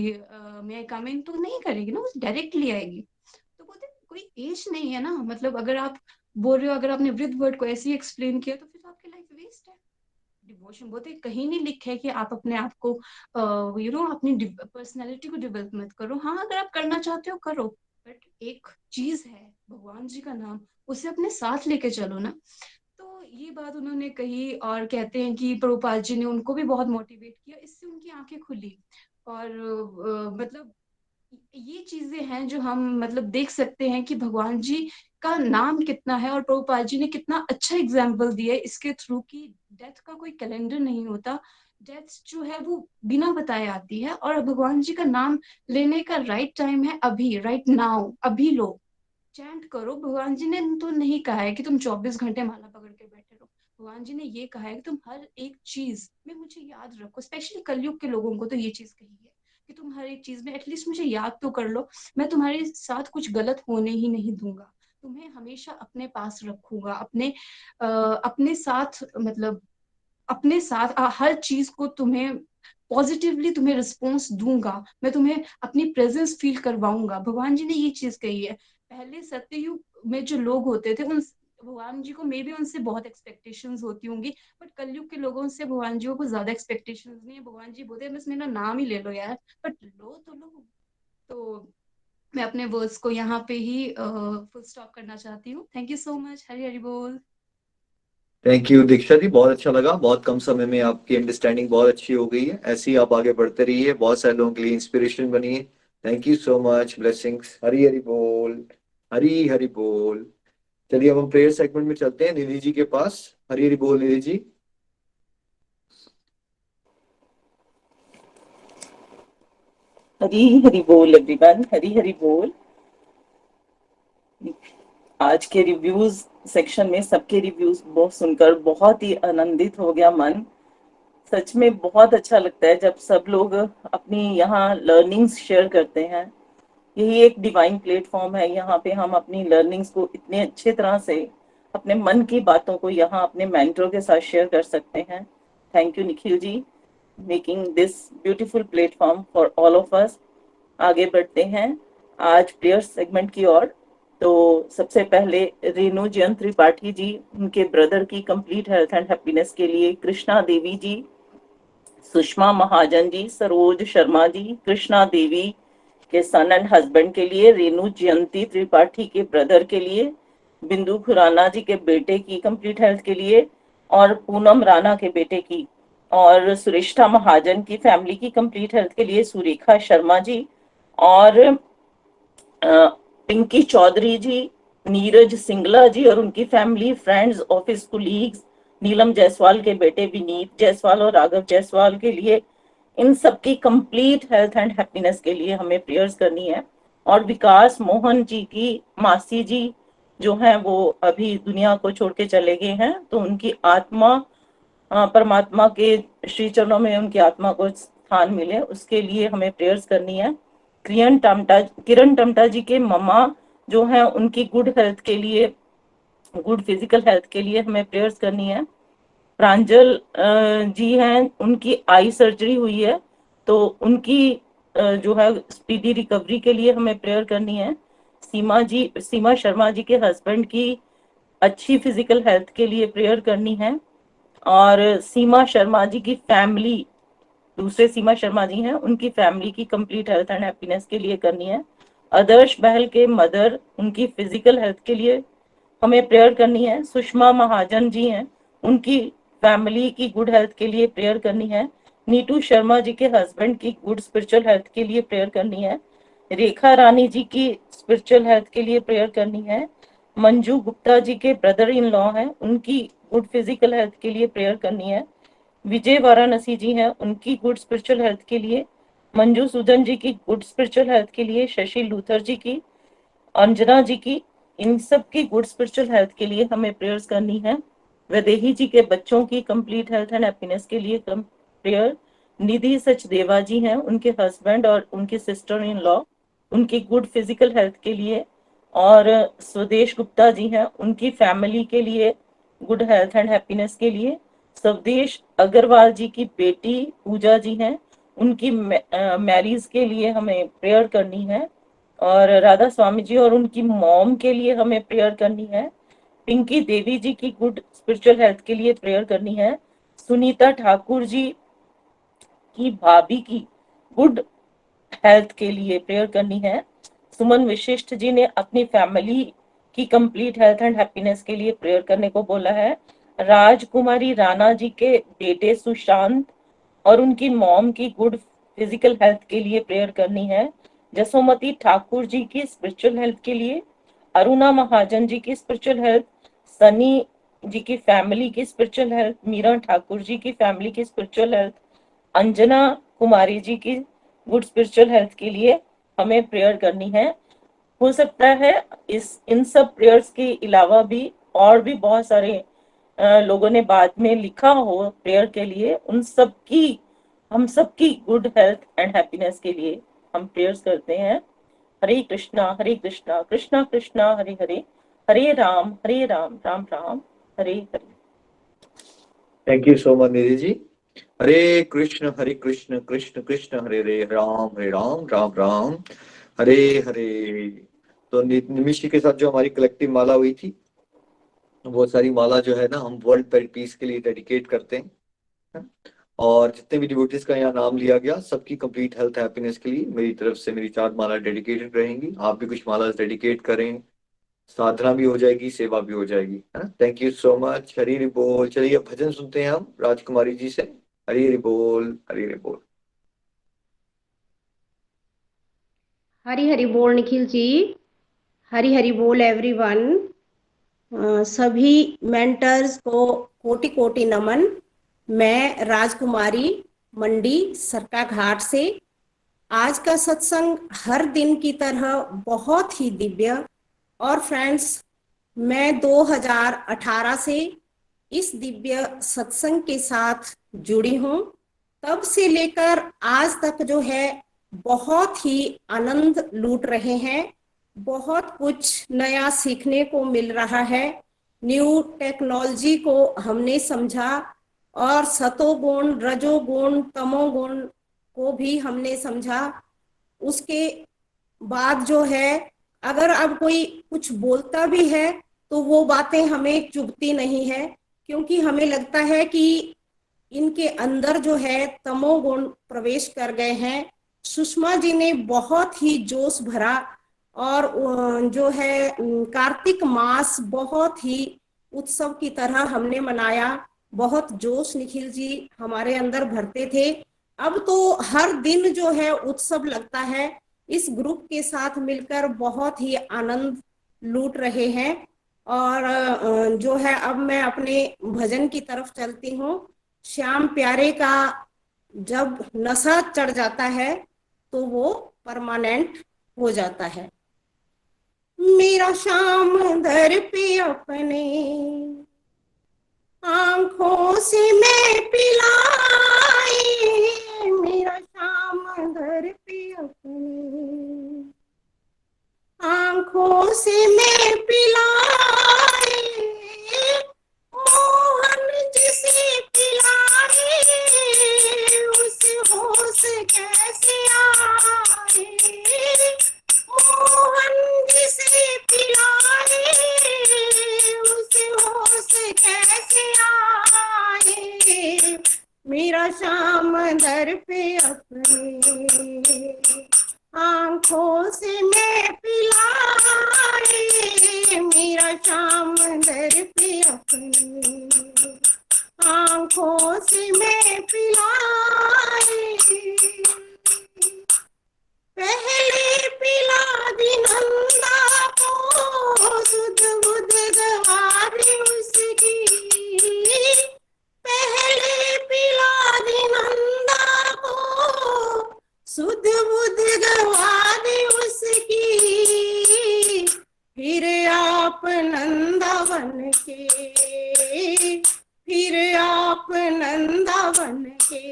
मैं कम इन तो नहीं करेगी ना, वो डायरेक्टली आएगी। तो बोलते कोई एज नहीं है ना, मतलब अगर आप बोल रहे हो, अगर आपने वृद्ध वर्ड को ऐसे ही एक्सप्लेन किया तो फिर तो आपकी लाइफ वेस्ट है। डिवोशन बोलते कहीं नहीं लिखा है कि आप अपने आप को अपनी पर्सनैलिटी को डेवलप मत करो। हाँ, अगर आप करना चाहते हो करो, बट एक चीज है भगवान जी का नाम, उसे अपने साथ लेके चलो ना। तो ये बात उन्होंने कही, और कहते हैं कि प्रभुपाद जी ने उनको भी बहुत मोटिवेट किया, इससे उनकी आंखें खुली। और मतलब ये चीजें हैं जो हम मतलब देख सकते हैं कि भगवान जी का नाम कितना है, और प्रभुपाद जी ने कितना अच्छा एग्जाम्पल दिया है इसके थ्रू कि डेथ का कोई कैलेंडर नहीं होता। डेथ जो है वो बिना बताए आती है, और भगवान जी का नाम लेने का राइट टाइम है अभी, राइट नाउ, अभी लो, चैंट करो। भगवान जी ने तो नहीं कहा है कि तुम 24 घंटे माला पकड़ के बैठे रहो। भगवान जी ने ये कहा है कि तुम हर एक चीज में मुझे याद रखो। स्पेशली कलयुग के लोगों को तो ये चीज कही है कि तुम हर एक चीज में एटलीस्ट मुझे याद तो कर लो। मैं तुम्हारे साथ कुछ गलत होने ही नहीं दूंगा, तुम्हें हमेशा अपने पास रखूंगा, अपने साथ, मतलब अपने साथ हर चीज को तुम्हें पॉजिटिवली तुम्हें रिस्पॉन्स दूंगा, मैं तुम्हें अपनी प्रेजेंस फील करवाऊंगा। भगवान जी ने ये चीज कही है। पहले सत्ययुग में जो लोग होते थे उन भगवान जी को मे भी उनसे बहुत एक्सपेक्टेशंस होती होंगी, बट कलयुग के लोगों से भगवान जी को कुछ ज्यादा एक्सपेक्टेशंस नहीं है। भगवान जी बोलते हैं बस मेरा नाम ही ले लो यार, बट लो तो लो। तो मैं अपने वर्ड्स को यहाँ पे ही फुल स्टॉप करना चाहती हूँ। Thank you so much. Hari Hari बोल। थैंक यू दीक्षा जी, बहुत अच्छा लगा। बहुत कम समय में आपकी अंडरस्टैंडिंग बहुत अच्छी हो गई है। ऐसे ही आप आगे बढ़ते रहिए, बहुत सारे लोगों के लिए इंस्पिरेशन बनिए। Thank you so much, blessings. Hari Hari बोल, हरी हरी बोल। चलिए अब हम प्रेयर सेगमेंट में चलते हैं निधि जी के पास। हरी हरी बोल निधि जी। हरी हरी बोल एवरीवन, हरी हरी बोल। आज के रिव्यूज सेक्शन में सबके रिव्यूज बहुत सुनकर बहुत ही आनंदित हो गया मन। सच में बहुत अच्छा लगता है जब सब लोग अपनी यहाँ लर्निंग्स शेयर करते हैं। यही एक डिवाइन प्लेटफॉर्म है, यहाँ पे हम अपनी लर्निंग्स को इतने अच्छे तरह से, अपने मन की बातों को यहाँ अपने मेंटरों के साथ शेयर कर सकते हैं। Thank you Nikhil ji, making this beautiful platform for all of us. आगे बढ़ते हैं आज प्रेयर सेगमेंट की ओर। तो सबसे पहले रेणु जयंत त्रिपाठी जी, उनके ब्रदर की कंप्लीट हेल्थ एंड हैप्पीनेस के लिए कृष्णा देवी जी, सुषमा महाजन जी, सरोज शर्मा जी, कृष्णा देवी के सन एंड हस्बैंड के लिए, रेणु जयंती त्रिपाठी के ब्रदर के लिए, बिंदु खुराना जी के बेटे की कंप्लीट हेल्थ के लिए, और पूनम राणा के बेटे की, और सुरेष्ठा महाजन की फैमिली की कंप्लीट हेल्थ के लिए, सुरेखा शर्मा जी, और पिंकी चौधरी जी, नीरज सिंगला जी और उनकी फैमिली, फ्रेंड्स, ऑफिस कुलीग्स, नीलम जायसवाल के बेटे विनीत जायसवाल और राघव जायसवाल के लिए, इन सबकी कंप्लीट हेल्थ एंड हैप्पीनेस के लिए हमें प्रेयर्स करनी है। और विकास मोहन जी की मासी जी जो हैं वो अभी दुनिया को छोड़ के चले गए हैं, तो उनकी आत्मा परमात्मा के श्री चरणों में उनकी आत्मा को स्थान मिले, उसके लिए हमें प्रेयर्स करनी है। किरण टमटा जी के मम्मा जो हैं उनकी गुड हेल्थ के लिए, गुड फिजिकल हेल्थ के लिए हमें प्रेयर्स करनी है। प्रांजल जी हैं, उनकी आई सर्जरी हुई है, तो उनकी जो है स्पीडी रिकवरी के लिए हमें प्रेयर करनी है। सीमा शर्मा जी के हस्बैंड की अच्छी फिजिकल हेल्थ के लिए प्रेयर करनी है। और सीमा शर्मा जी की फैमिली, दूसरे सीमा शर्मा जी हैं, उनकी फैमिली की कंप्लीट हेल्थ एंड हैप्पीनेस के लिए करनी है। आदर्श बहल के मदर, उनकी फिजिकल हेल्थ के लिए हमें प्रेयर करनी है। सुषमा महाजन जी हैं, उनकी फैमिली की गुड हेल्थ के लिए प्रेयर करनी है। नीतू शर्मा जी के हस्बैंड की गुड स्पिरिचुअल हेल्थ के लिए प्रेयर करनी है। रेखा रानी जी की स्पिरिचुअल हेल्थ के लिए प्रेयर करनी है। मंजू गुप्ता जी के ब्रदर इन लॉ हैं, उनकी गुड फिजिकल हेल्थ के लिए प्रेयर करनी है। विजय वाराणसी जी हैं, उनकी गुड स्पिरिचुअल हेल्थ के लिए। मंजू सूदन जी की गुड स्पिरिचुअल हेल्थ के लिए। शशि लूथर जी की, अंजना जी की, इन सब की गुड स्पिरिचुअल हेल्थ के लिए हमें प्रेयर्स करनी है। वैदेही जी के बच्चों की कंप्लीट हेल्थ एंड हैप्पीनेस के लिए प्रेयर। निधि सचदेवा जी हैं, उनके हस्बैंड और उनकी सिस्टर इन लॉ, उनकी गुड फिजिकल हेल्थ के लिए। और स्वदेश गुप्ता जी हैं, उनकी फैमिली के लिए गुड हेल्थ एंड हैप्पीनेस के लिए। स्वदेश अग्रवाल जी की बेटी पूजा जी हैं, उनकी मैरिज के लिए हमें प्रेयर करनी है। और राधा स्वामी जी और उनकी मॉम के लिए हमें प्रेयर करनी है। पिंकी देवी जी की गुड स्पिरिचुअल हेल्थ के लिए प्रेयर करनी है। सुनीता ठाकुर जी की भाभी की गुड हेल्थ के लिए प्रेयर करनी है। सुमन विशिष्ट जी ने अपनी फैमिली की कंप्लीट हेल्थ एंड हैप्पीनेस के लिए प्रेयर करने को बोला है। राजकुमारी राणा जी के बेटे सुशांत और उनकी मॉम की गुड फिजिकल हेल्थ के लिए प्रेयर करनी है। जसोमती ठाकुर जी की स्पिरिचुअल हेल्थ के लिए। अरुणा महाजन जी की स्पिरिचुअल हेल्थ। सनी जी की फैमिली की स्पिरिचुअल हेल्थ। मीरा ठाकुर जी की फैमिली की स्पिरिचुअल हेल्थ। अंजना कुमारी जी की गुड स्पिरिचुअल हेल्थ के लिए हमें प्रेयर करनी है। हो सकता है इन सब प्रेयर्स के अलावा भी और भी बहुत सारे लोगों ने बाद में लिखा हो प्रेयर के लिए, उन सब की, हम सब की गुड हेल्थ एंड हैप्पीनेस के लिए हम प्रेयर्स करते हैं। हरे कृष्णा कृष्णा कृष्णा हरे हरे, हरे राम राम राम हरे हरे। Thank you so much Nidhi ji. हरे कृष्ण कृष्ण कृष्ण हरे हरे, हरे राम राम राम हरे हरे। तो निमिषी के साथ जो हमारी कलेक्टिव माला हुई थी, वो सारी माला जो है ना हम वर्ल्ड पीस के लिए डेडिकेट करते हैं। और जितने भी डिवोटीज का यहाँ नाम लिया गया, सबकी कंप्लीट हेल्थ हैप्पीनेस के लिए मेरी तरफ से मेरी 4 माला डेडिकेटेड रहेंगी। आप भी कुछ माला डेडिकेट करें, साधना भी हो जाएगी, सेवा भी हो जाएगी, है ना। Thank you so much. Hari Hari बोल। चलिए अब भजन सुनते हैं हम राजकुमारी जी से। हरी हरि बोल, हरी हरि बोल। हरी हरी बोल निखिल जी। हरी हरी बोल एवरीवन। सभी मेंटर्स को कोटि कोटि नमन। मैं राजकुमारी मंडी सरका घाट से। आज का सत्संग हर दिन की तरह बहुत ही दिव्य। और फ्रेंड्स, मैं 2018 से इस दिव्य सत्संग के साथ जुड़ी हूँ। तब से लेकर आज तक जो है बहुत ही आनंद लूट रहे हैं। बहुत कुछ नया सीखने को मिल रहा है। न्यू टेक्नोलॉजी को हमने समझा और सतोगुण, रजोगुण, तमोगुण को भी हमने समझा। उसके बाद जो है, अगर अब कोई कुछ बोलता भी है तो वो बातें हमें चुभती नहीं है, क्योंकि हमें लगता है कि इनके अंदर जो है तमोगुण प्रवेश कर गए हैं। सुषमा जी ने बहुत ही जोश भरा और जो है कार्तिक मास बहुत ही उत्सव की तरह हमने मनाया। बहुत जोश निखिल जी हमारे अंदर भरते थे। अब तो हर दिन जो है उत्सव लगता है। इस ग्रुप के साथ मिलकर बहुत ही आनंद लूट रहे हैं। और जो है अब मैं अपने भजन की तरफ चलती हूँ। श्याम प्यारे का जब नशा चढ़ जाता है तो वो परमानेंट हो जाता है। मेरा श्याम दर पे अपने आंखों से मैं पिलाई, मेरा श्याम दर पे अपने आंखों से मैं पिलाई, मोहन जिसे पिलाए उस होश कैसे आए, मोहन जिसे पिलाए उस होश कैसे आए, मेरा श्याम दर पे अपने आंखों से मैं पिलाए, मेरा श्याम दर पे अपने आंखों से मैं पिलाए। पहले पिला दी नंदा को सुध बुध गवारी उसकी, पहले पिला दी नंदा को सुध बुध गवा दे उसकी, फिर आप नंदा बन के, फिर आप नंदा बन के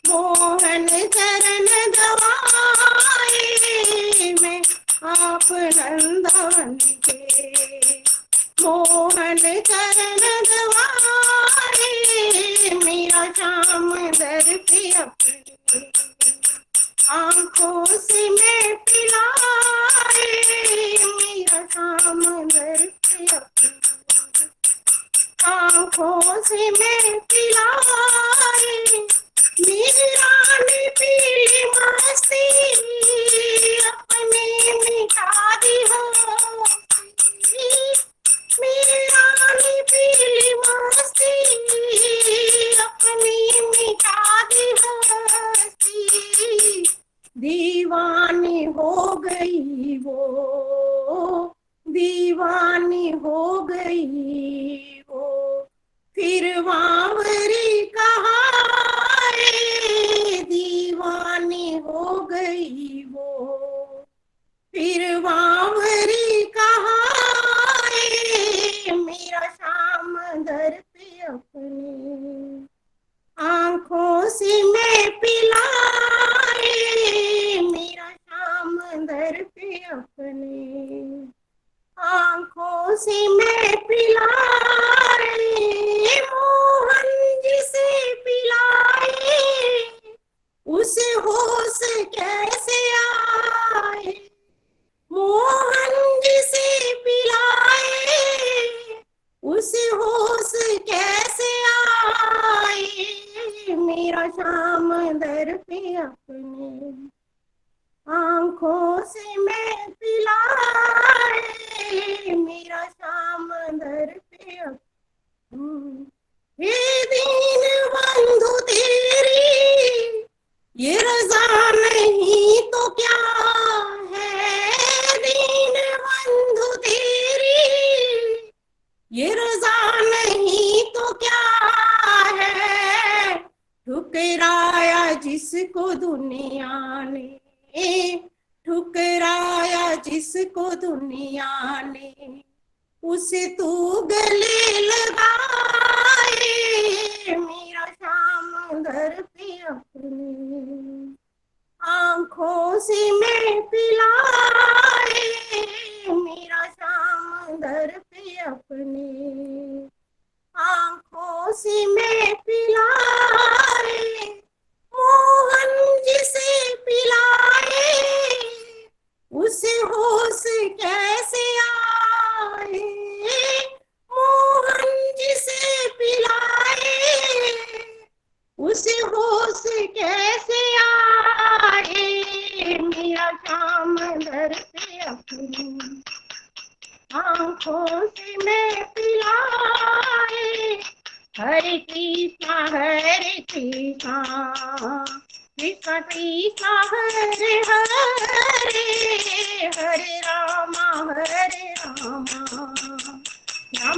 मोहन चरण गवाए, मैं आप नंदा बन के मोहन चरण गवाए, मेरा श्याम दर पे अपने आंखों से मैं पिलाए, मेरा श्याम दर पे अपने आंखों से मैं पिलाए, मेरी रानी पीली मस्ती अपने मिटा दी हो, मेरी रानी पीली मस्ती अपनी मिटा दी हस्ती, दीवानी हो गई वो, दीवानी हो गई वो, फिर वावरी कहा रे, दीवानी हो गई वो, फिर वावरी कहा रे, मेरा श्याम दर पे अपने आंखों से मैं पिलाए, मेरा श्याम दर पे अपने आंखों से मैं पिलाए, मोहन जिसे पिला कैसे आए, मोहन जिसे पिलाए उसे होश कैसे आए, मेरा श्याम दर पे अपने आंखों से मैं पिलाए, मेरा श्याम दर पे ये दीन बंधु तेरी ये रजा नहीं तो क्या है, दीन बंधु तेरी ये रजा नहीं तो क्या है, ठुकराया जिसको दुनिया ने, ठुकराया जिसको दुनिया ने उसे तू गले लगाए, मेरा श्याम घर पे अपने आंखों से मैं पिलाए, मेरा श्याम घर पे अपने आंखों से मैं पिलाए, मोहन जिसे पिलाए उसे होश कैसे आए, मोहन जिसे पिलाए उसे होश कैसे आए, मेरा श्याम घर पे अपनी आंखों से मैं पिलाए, हरे कृष्णा कृष्णा कृष्ण कृष्ण हरे हरे, हरे राम राम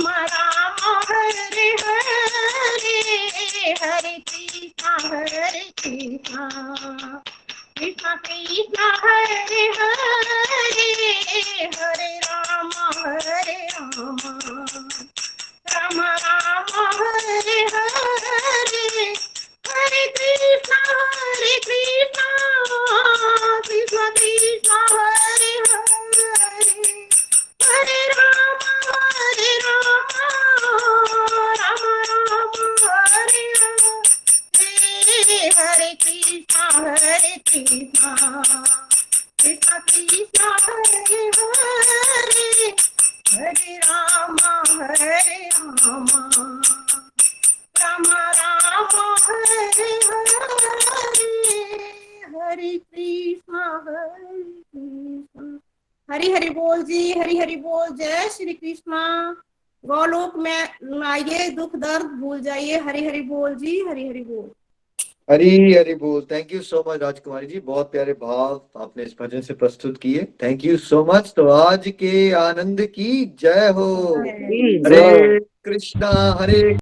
राम हरे हरे, हरे कृष्णा कृष्ण कृष्ण हरे हरे, हरे राम राम राम हरे हरे, हरे कृष्णा कृष्ण कृष्ण हरे हरे, हरे राम राम राम हरे हरे, हरे कृष्णा कृष्ण कृष्ण हरे हरे, हरे राम राम राम हरे हरे, हरे कृष्णा हरि हरि बोल जी, हरि हरि बोल। जय श्री कृष्णा। गोलोक में आइए, दुख दर्द भूल जाइए। हरि हरि बोल जी, हरि हरि बोल। हरी हरी बोल। थैंक यू सो मच राजकुमारी जी, बहुत प्यारे भाव आपने इस भजन से प्रस्तुत किए। Thank you so much. तो आज के आनंद की जय हो। हरे कृष्णा हरे